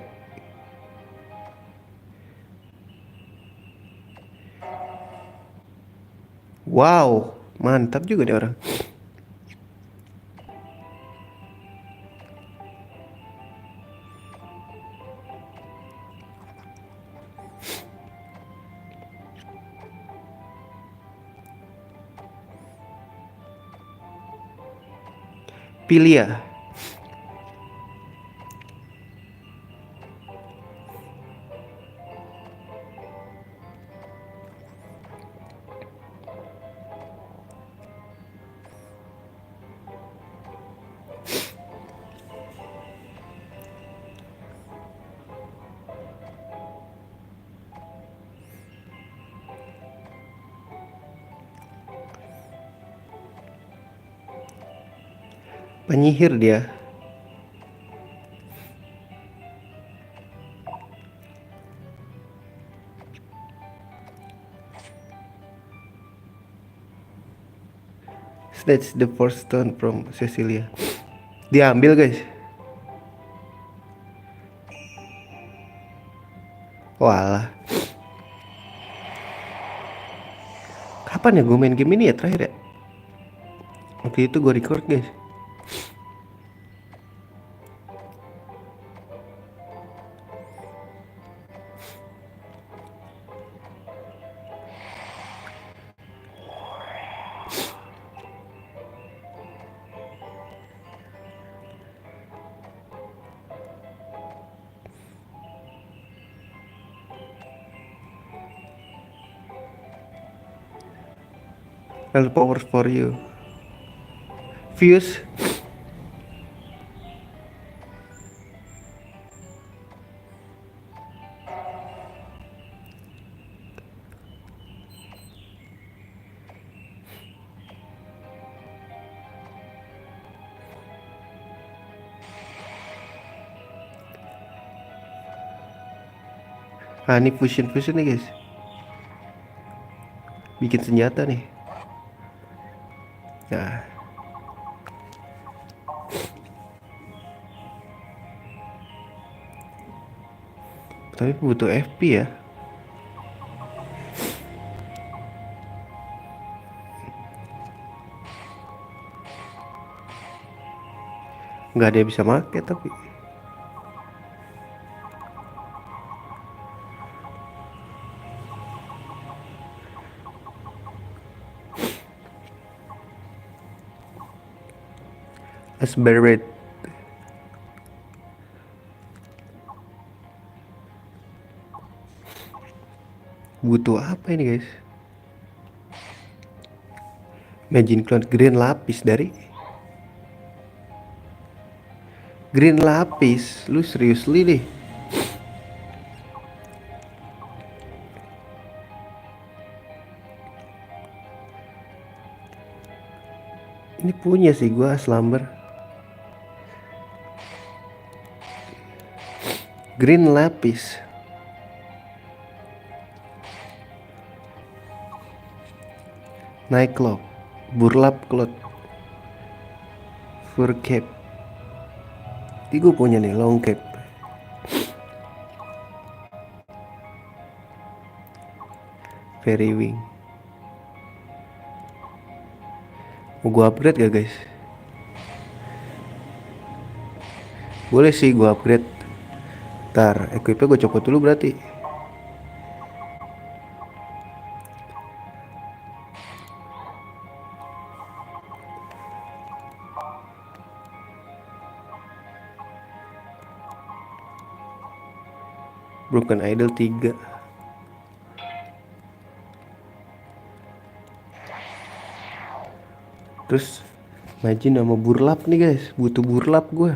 A: wow, mantap juga nih orang. Pilih ya. Penyihir dia. That's the first stone from Cecilia. Diambil guys. Walah. Kapan ya gue main game ini ya terakhir ya? Waktu itu gue record guys. All power for you. Fuse. Ah, ini fusion nih guys. Bikin senjata nih. Nah, tapi butuh FP ya. Nggak ada yang bisa make tapi. Asberet. Butuh apa ini guys? Imagine cloud green lapis dari green lapis. Lu seriously deh. Ini punya sih gua slumber. Green lapis. Nightclub. Burlap cloth. Fur cap. Ini gue punya nih long cap. Fairy wing. Mau gue upgrade gak guys? Boleh sih gue upgrade. Ntar equipnya gue copot dulu berarti. Broken Idol 3. Terus Majin sama Burlap nih guys. Butuh Burlap gue.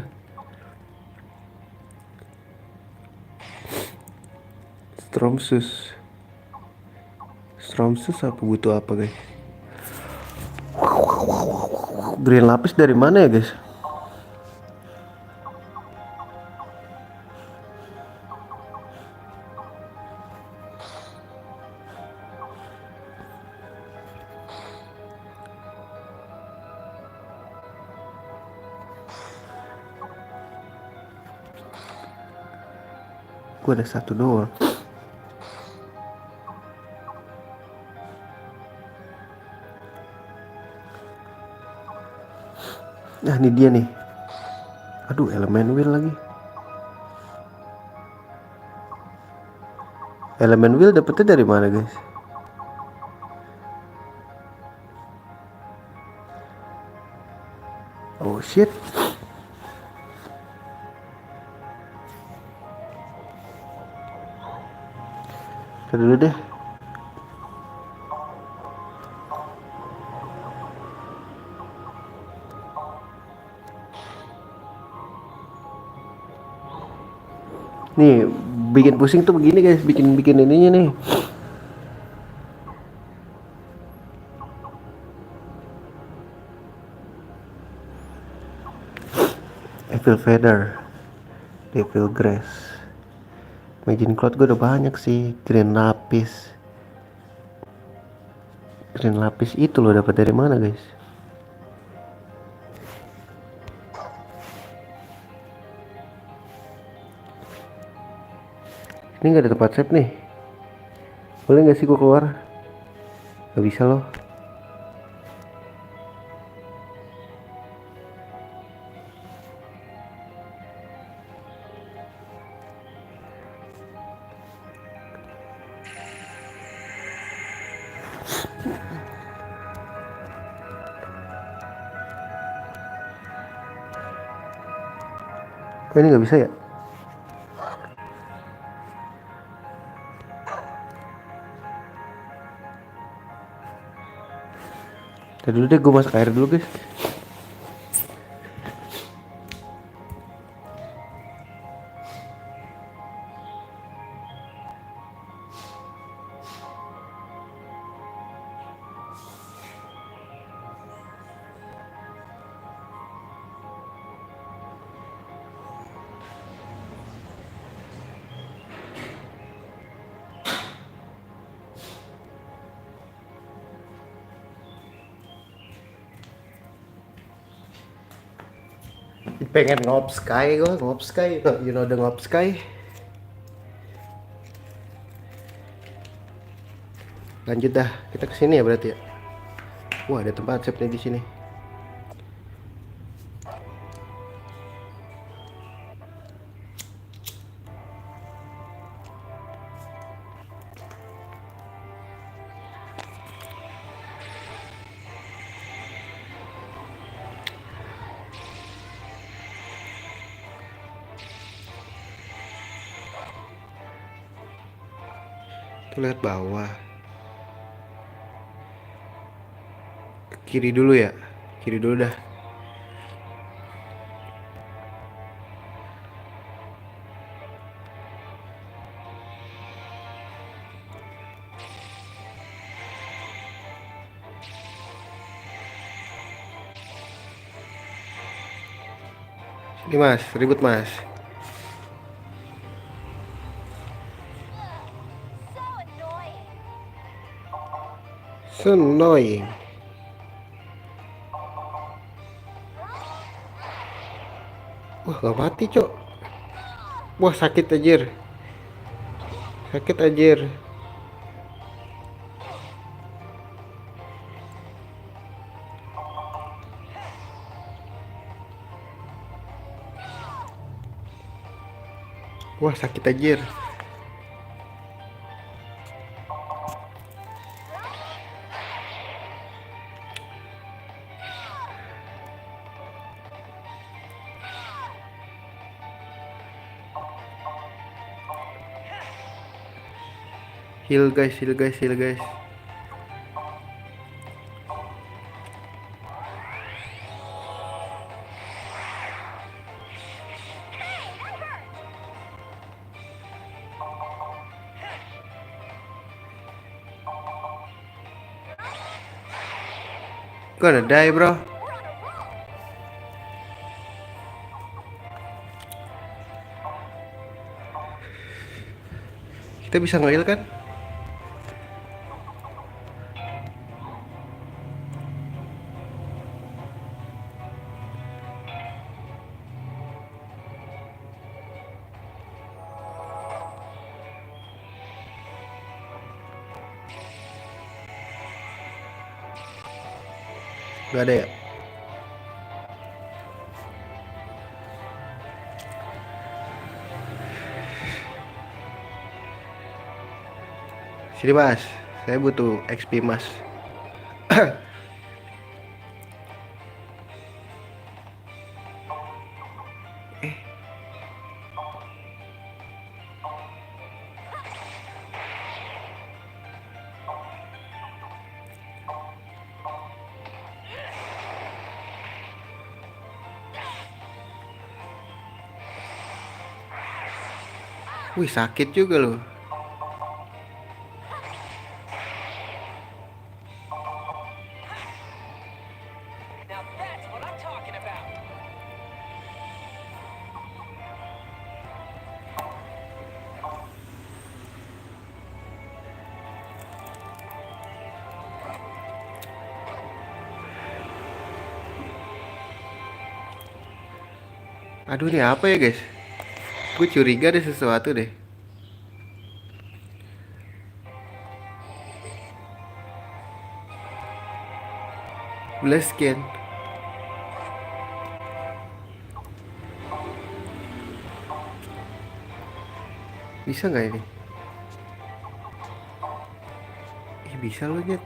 A: Stromsus. Stromsus apa butuh apa guys? Green lapis dari mana ya guys? Gue ada satu doang. Nah ini dia nih. Aduh elemen wheel lagi. Elemen wheel dapetnya dari mana guys? Oh shit. Kita dulu deh. Nih bikin pusing tuh begini guys, bikin ininya nih. Evil Feather, Devil Grass, Magic Cloud gue udah banyak sih. Green lapis. Green lapis itu lo dapat dari mana guys? Ini nggak ada tempat save nih. Boleh nggak sih gue keluar? Gak bisa loh. Kok ini nggak bisa ya? Tadi dulu deh gue masak air dulu guys. Pengen ngop sky gue, ngop sky, you know the ngop sky. Lanjut dah, kita kesini ya berarti ya. Wah ada tempat save nih di sini. Tuh lihat bawah. Ke kiri dulu ya, kiri dulu dah. Ini mas, ribut mas. So annoying. Wah, Wah, gak mati, Cok. Wah, sakit anjir. Sakit anjir. Wah, sakit anjir. Heal guys, heal guys, heal guys. Gonna die, bro. Kita bisa nge-heal kan? Gak ada ya? Sini mas, saya butuh XP mas. Wih, sakit juga loh. Aduh, ini apa ya guys? Gue curiga ada sesuatu deh. Blast scan. Bisa nggak ini? Bisa loh Jet.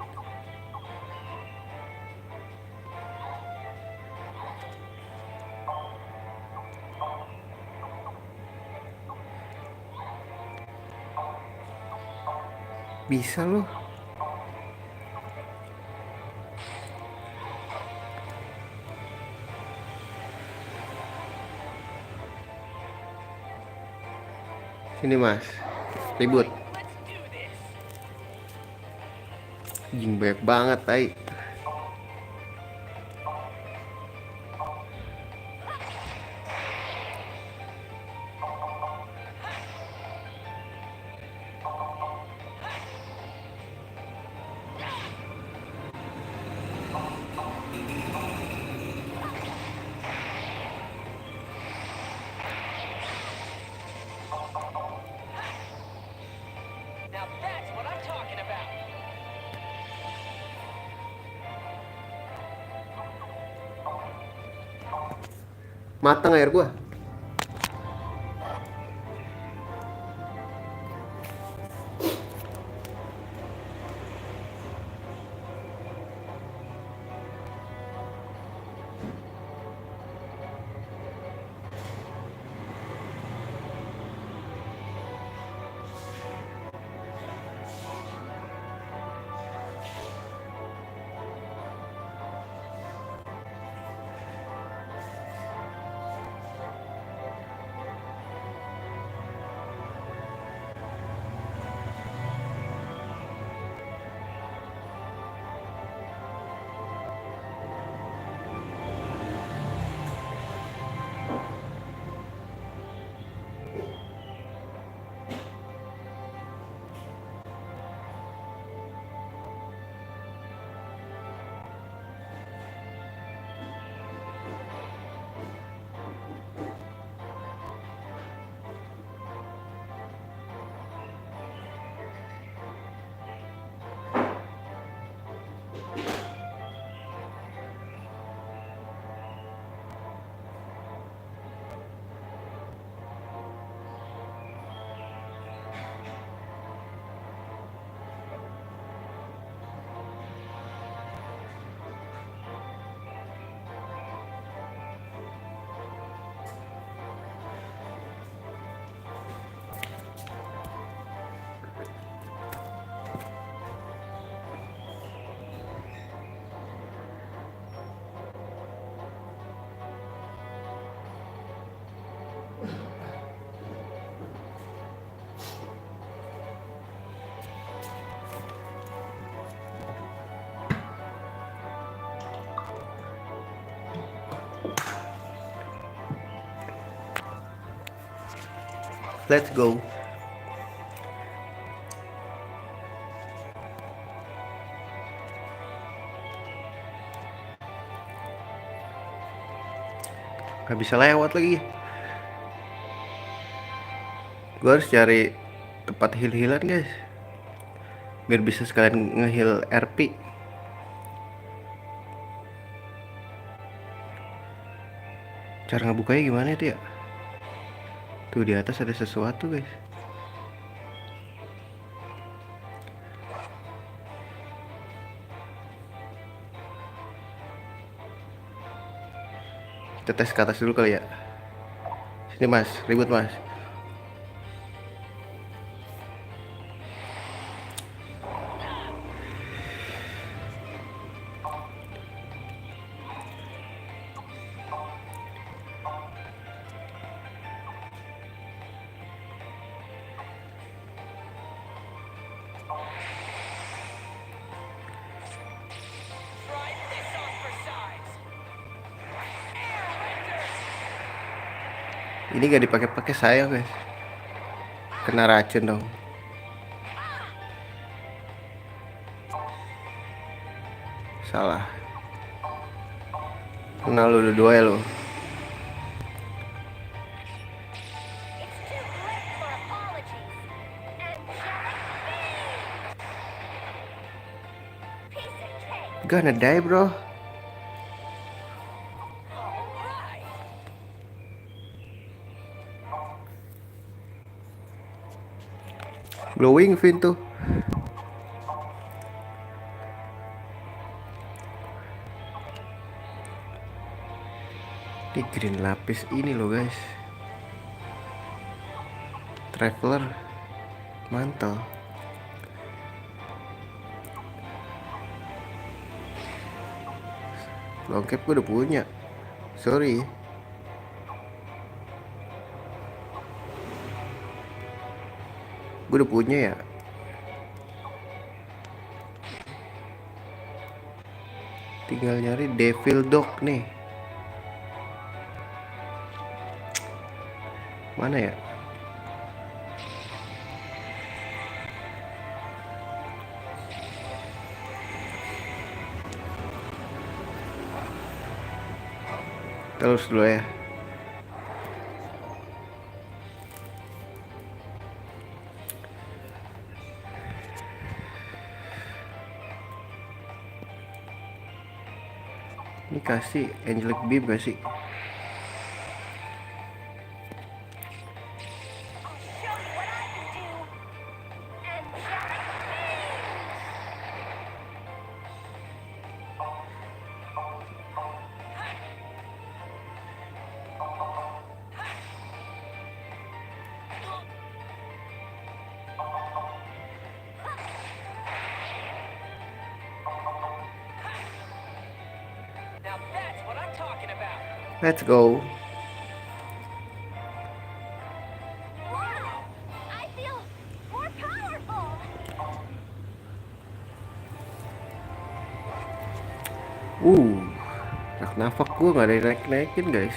A: Bisa loh. Sini mas, ribut. Jing banyak banget, tai. Matang air gua. Let's go. Gak bisa lewat lagi. Gue harus cari tempat heal-healan guys, biar bisa sekalian nge-heal RP. Cara ngebukanya gimana itu ya? Tuh di atas ada sesuatu guys. Kita tes ke atas dulu kali ya. Sini mas, ribut mas. Ini gak dipakai-pakai saya guys. Kena racun dong. Salah. Kenal lu dua ya lo. Gonna die bro. Glowing fin tuh. Ini green lapis ini loh guys. Traveler mantel. Longcap gue udah punya. Sorry. Gue udah punya ya. Tinggal nyari Devil Dog nih. Mana ya? Terus dulu ya. Ini kasih Angelic Beam gak sih? Let's go. Nafak gue gak ada naik-naikin guys.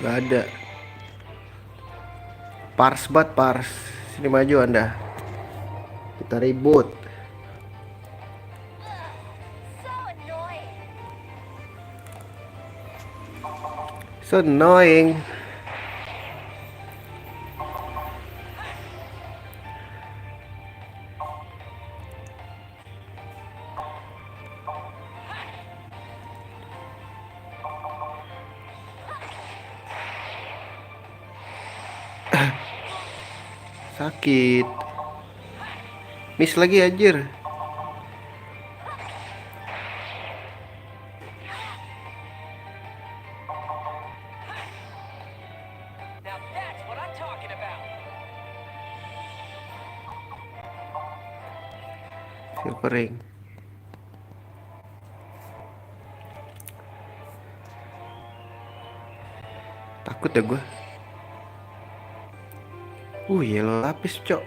A: Gak ada. Pars bat pars. Sini maju anda. Kita ribut. So annoying. Sakit. Miss lagi anjir. Silver ring. Takut ya gue. Yellow lapis cok.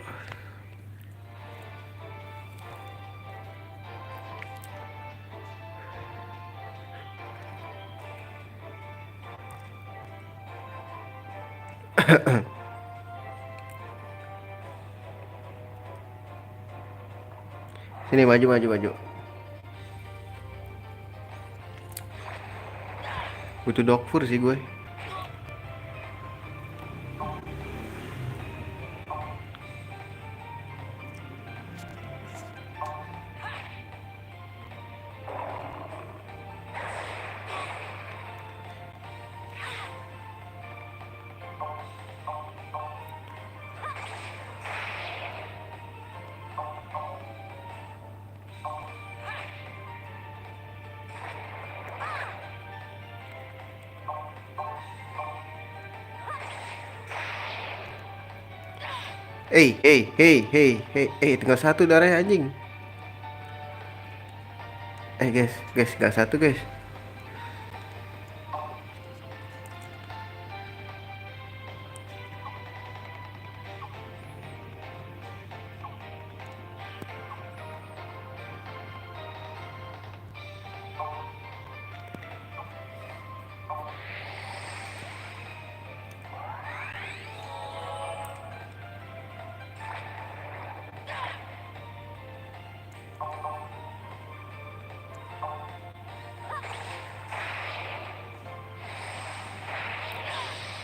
A: Sini maju maju maju. Butuh dogfur sih gue. Tinggal satu darah anjing. Guys, tinggal satu guys.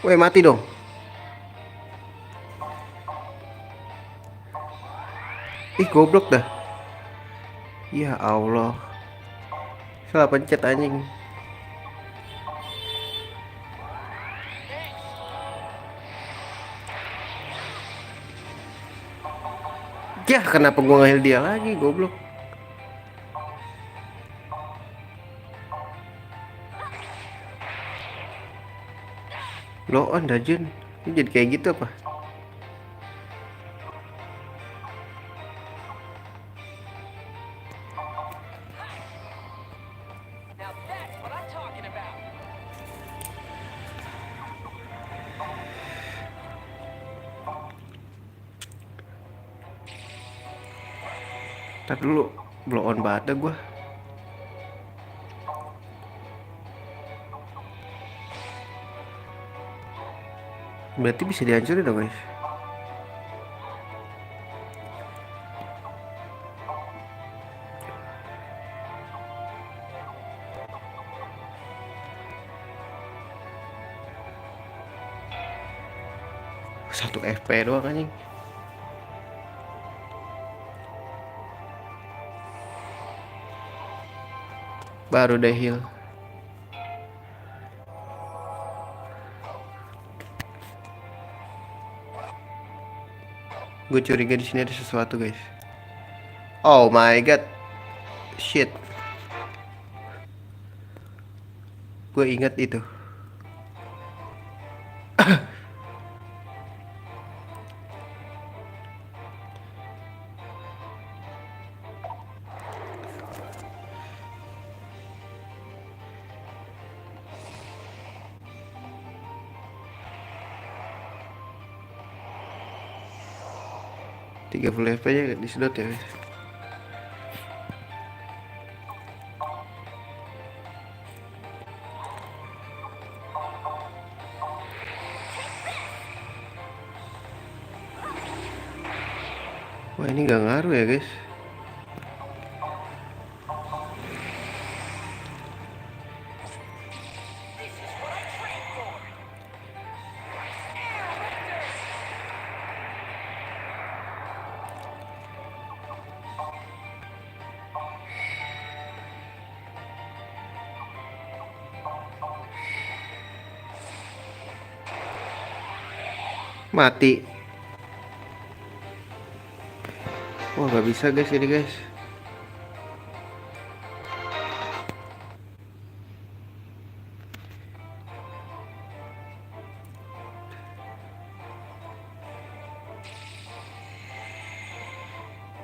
A: Weh, mati dong. Ih, goblok dah. Ya Allah. Salah pencet anjing. Ya, kenapa gua nge-heal dia lagi, goblok. Low on dah Jun. Ini jadi kayak gitu apa? Ntar dulu, blow on banget dah gua. Berarti bisa dihancurin dong guys. Satu FP doang anjing. Baru deh heal. Gue curiga di sini ada sesuatu guys. Oh my god. Shit. Gue ingat itu. Tiga 30 FP aja disedot ya guys. Wah, ini gak ngaruh ya guys. Mati. Wah, nggak bisa guys ini guys.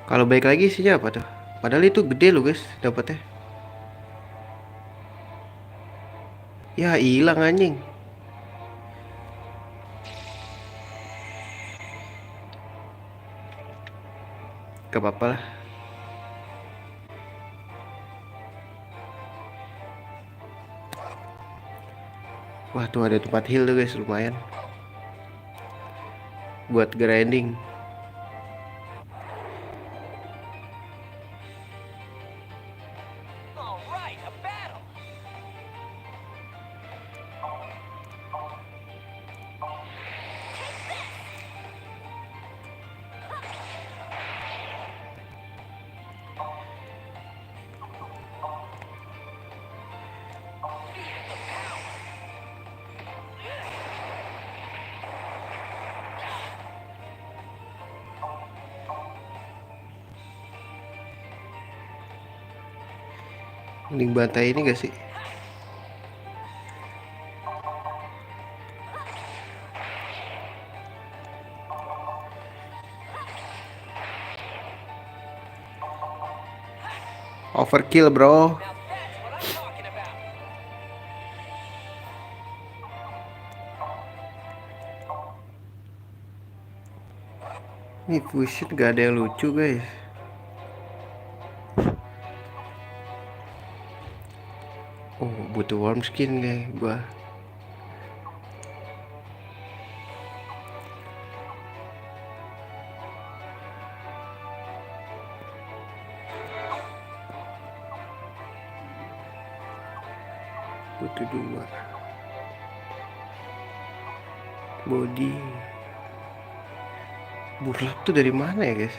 A: Kalau baik lagi isinya apa tuh? Padahal itu gede loh guys dapatnya. Ya hilang anjing. gak apa-apa lah. Wah tuh ada tempat heal tuh guys, lumayan buat grinding. Mending bantai ini gak sih? Overkill bro. Ini fusion gak ada yang lucu guys. Oh butuh warm skin guys gua. Butuh 2 body. Burlap tuh dari mana ya guys?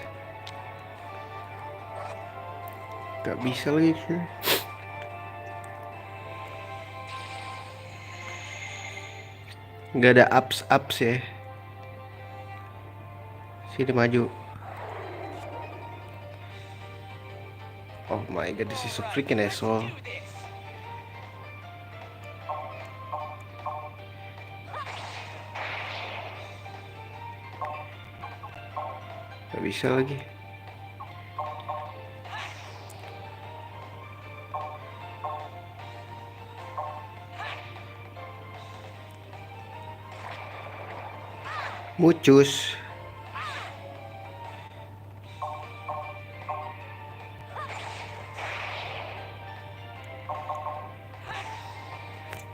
A: Gak bisa lagi sih. Gak ada ups ya. Sini maju. Oh my god, this is a freaking asshole. Gak bisa lagi. Mucus.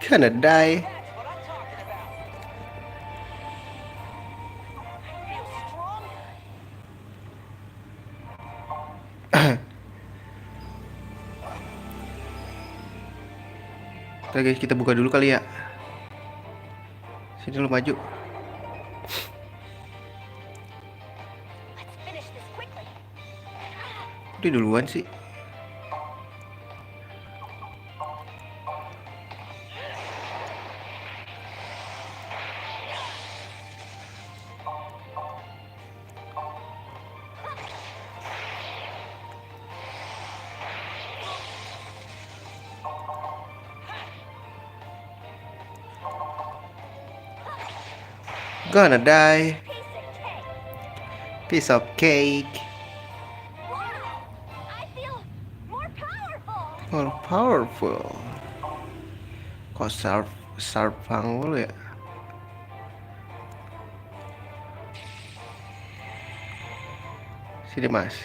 A: Gonna die. Oke guys, kita buka dulu kali ya. Sini lu maju. Udah duluan sih. Gonna die. Piece of cake. More powerful. Kok sarpang mulu ya? Sini mas.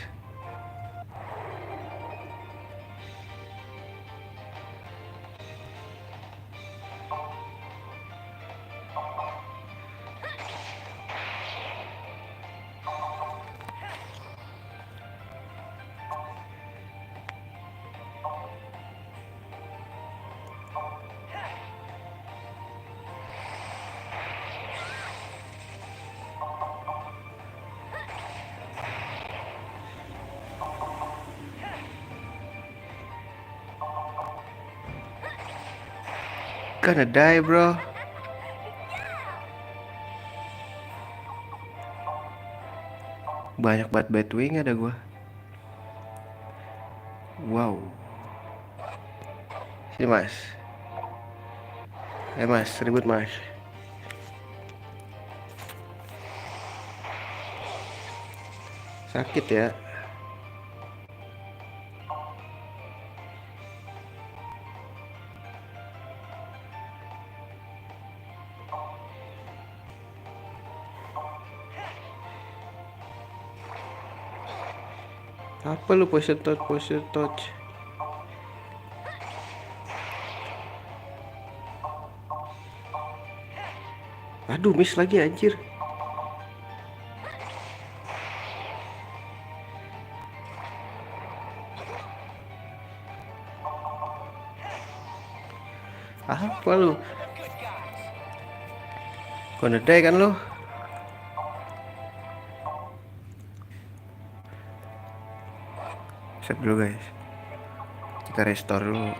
A: Gonna die bro. Banyak banget Batwing ada gua. Wow. Sini mas. Mas, ribut mas. Sakit ya. Apa lu poison touch, poison touch? Aduh, miss lagi anjir. Apa lu? Konedai kan lu? Set dulu guys. Kita restore dulu.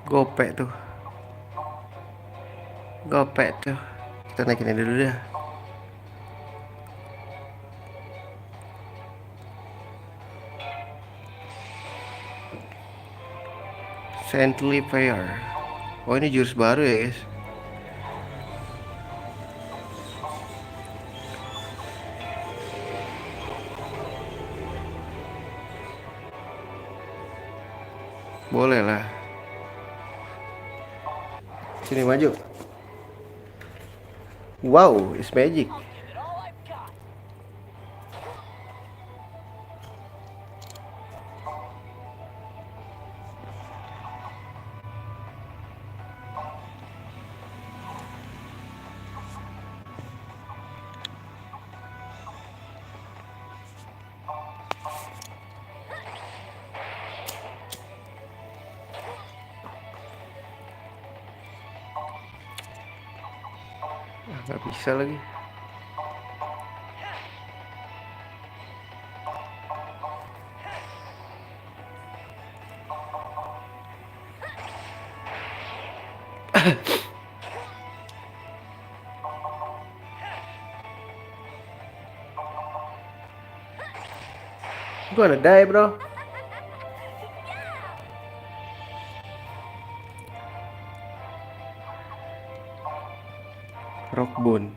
A: Gopek tuh. Gopek tuh. Kita naikin ini dulu dah. Saintly Fair. Oh, ini jurus baru ya guys. Boleh lah. Sini maju. Wow, it's magic. Nggak bisa lagi. Gua ada die bro. Rockbone.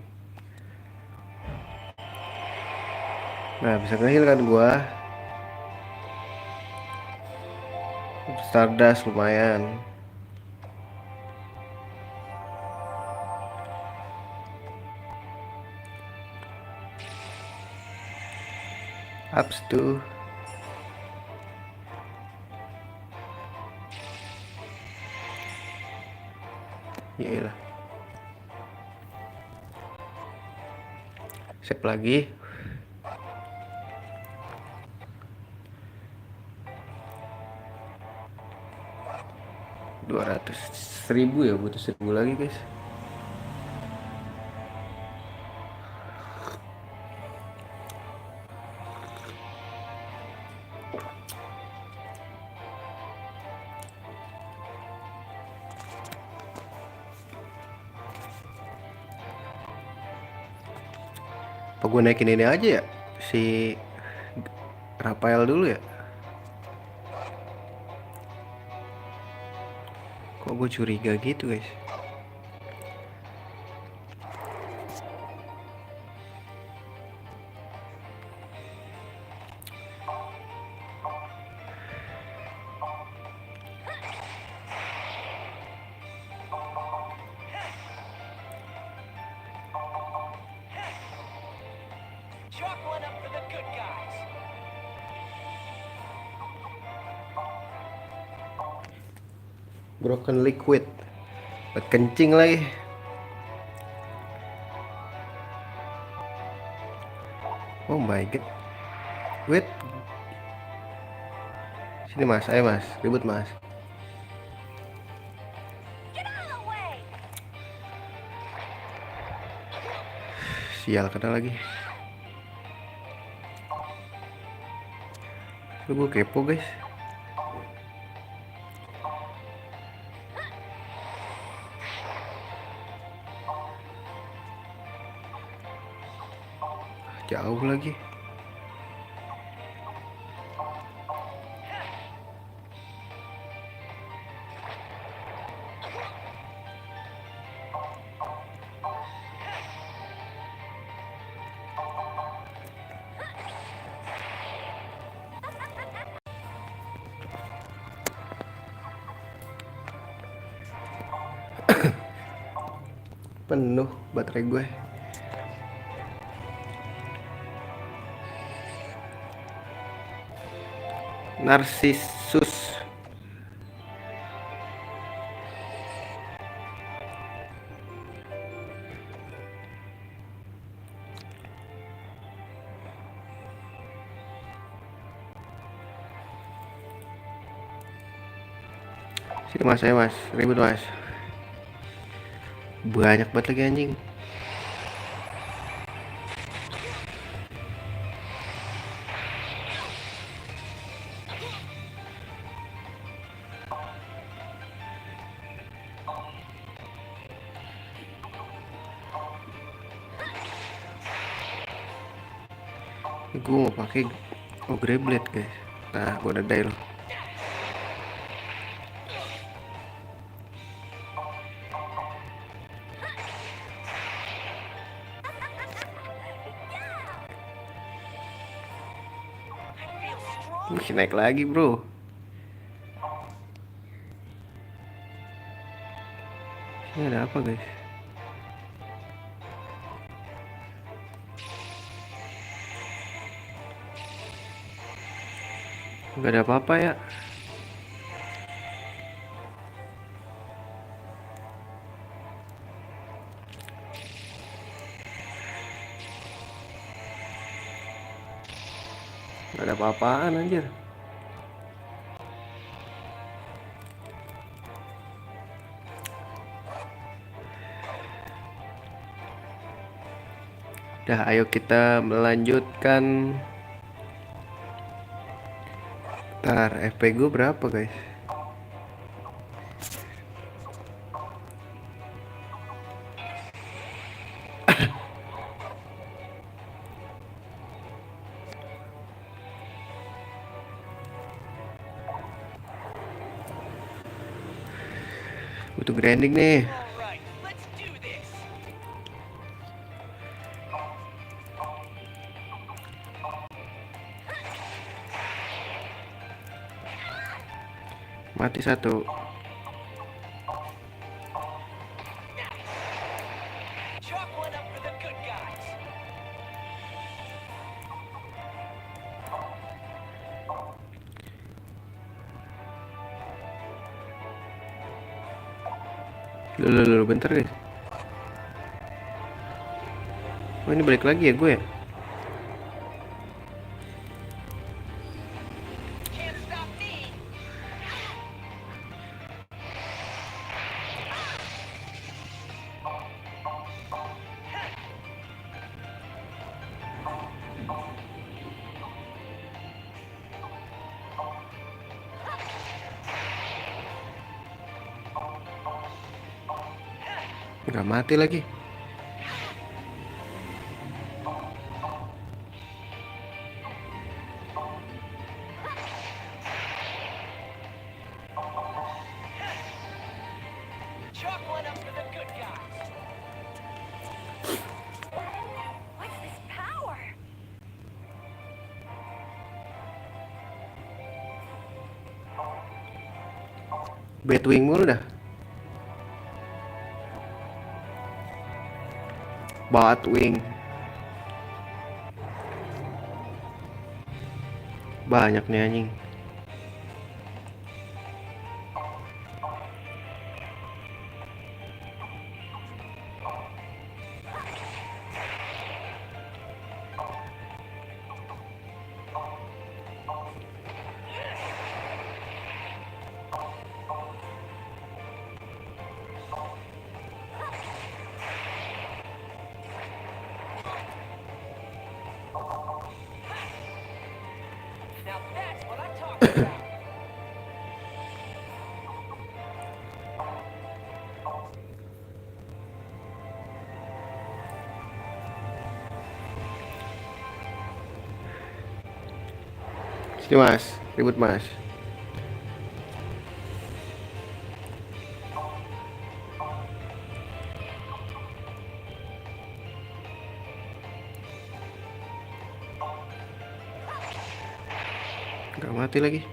A: Nah, bisa ngeheal kan gua. Stardust lumayan. Ups tuh. Iyalah. Save lagi. $200.000 ya, butuh 1.000 lagi guys. Apa gue naikin ini aja ya, si Rafael dulu ya? Kok gue curiga gitu guys. Broken liquid. Buat kencing lagi. Oh my god. Wait. Sini mas, ayo mas, ribut mas. Sial, kena lagi. Lu gue kepo guys. Jauh lagi. Penuh baterai gue. Narcissus. Sini mas, saya mas, ribut mas. Banyak banget lagi anjing. Gue mau pakai Ogre Blade guys. Nah, gue udah die loh. Masih naik lagi bro. Ini ada apa guys? Gak ada apa-apa ya. Gak ada apa-apaan anjir. Dah, ayo kita melanjutkan. Ntar FP gue berapa guys? Butuh grinding nih. Mati satu. Loh, bentar guys. Oh, ini balik lagi ya gue ya? Nggak mati lagi. Batwing mulu dah. Batwing. Banyak nih anjing. Sini mas, ribut mas. Gak mati lagi.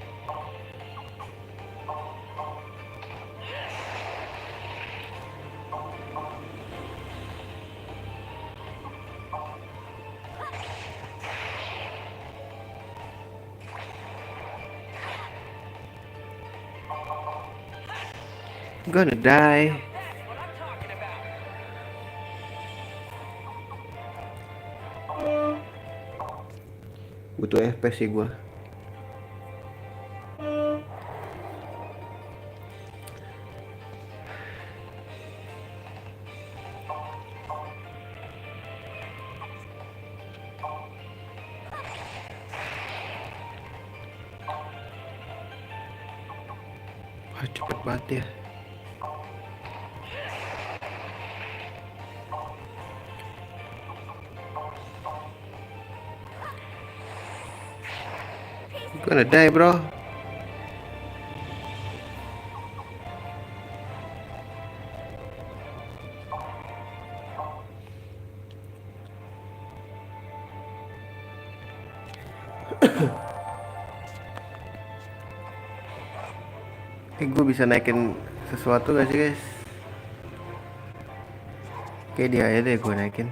A: Gonna die. Butuh FPS sih gua. Wah, cepet banget ya. Gonna die, bro. Gue bisa naikin sesuatu gak sih, guys? Kayak dia aja deh gue naikin.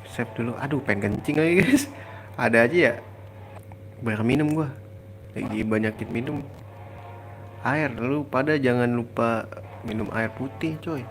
A: Save dulu. Aduh, pengen kencing lagi, guys. Ada aja ya. Banyak minum gua. Lagi banyakin minum air. Lu pada jangan lupa minum air putih, coy.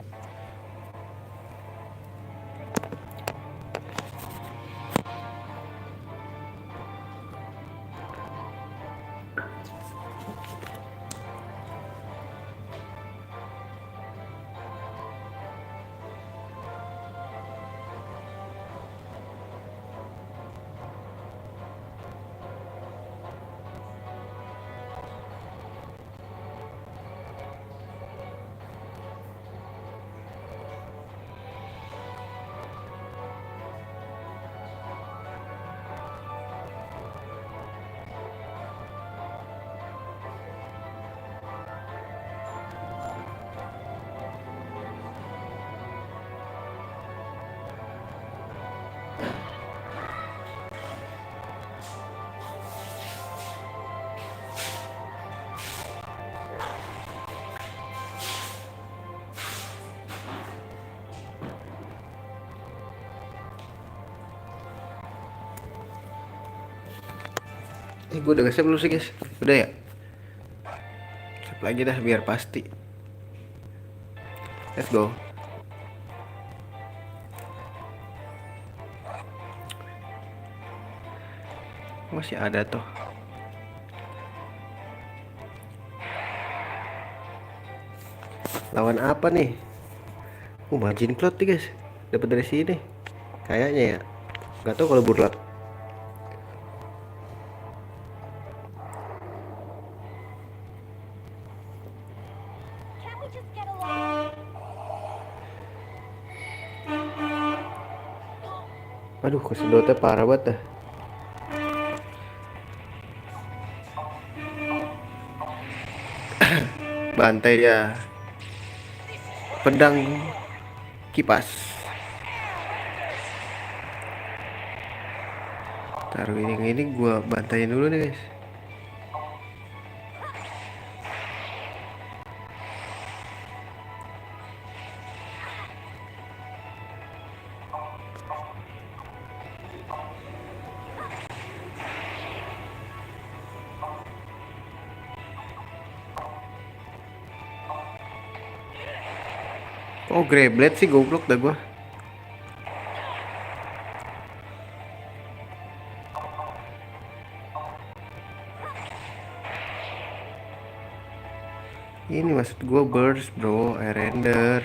A: Gue udah nge-save dulu sih, guys. Udah ya? Save lagi dah biar pasti. Let's go. Masih ada tuh. Lawan apa nih? Margin cloud nih, guys. Dapat dari sini. Kayaknya ya. Gak tau kalau burlat. Aduh, kesedotnya parah banget dah. Bantai dia. Pedang kipas. Taruh ini gua bantain dulu nih, guys. Oh, Greyblade sih goblok dah gua. Ini maksud gua burst, bro, air render.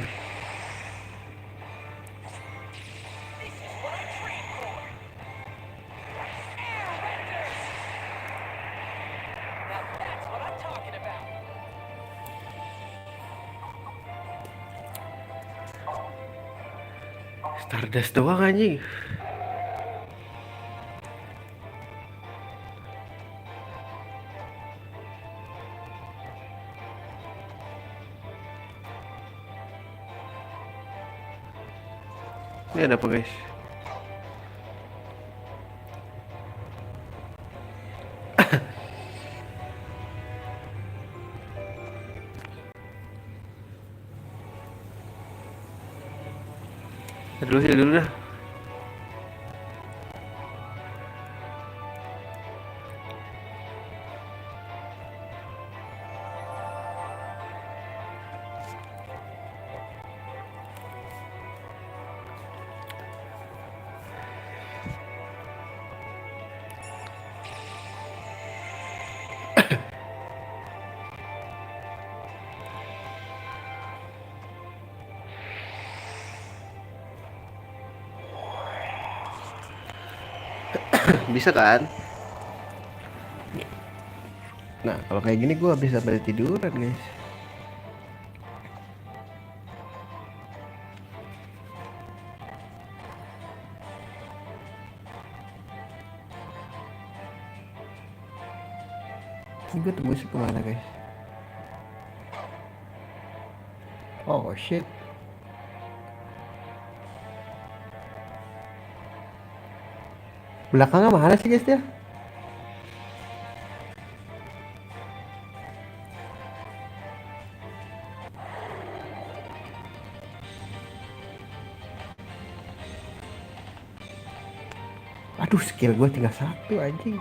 A: Stardust doang anjing. Ini ada apa, guys? Dulu dah. Bisa kan? Nah kalau kayak gini gue bisa pada tiduran guys. Ini gue tembusnya kemana guys? Oh shit. Belakangnya mana sih guys dia? Aduh skill gue tinggal satu anjing.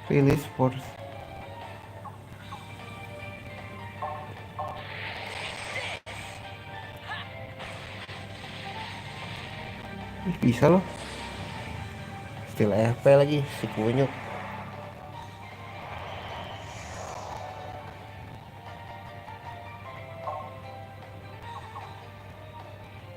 A: Release force. Ih, bisa loh. Still FP lagi si kunyuk.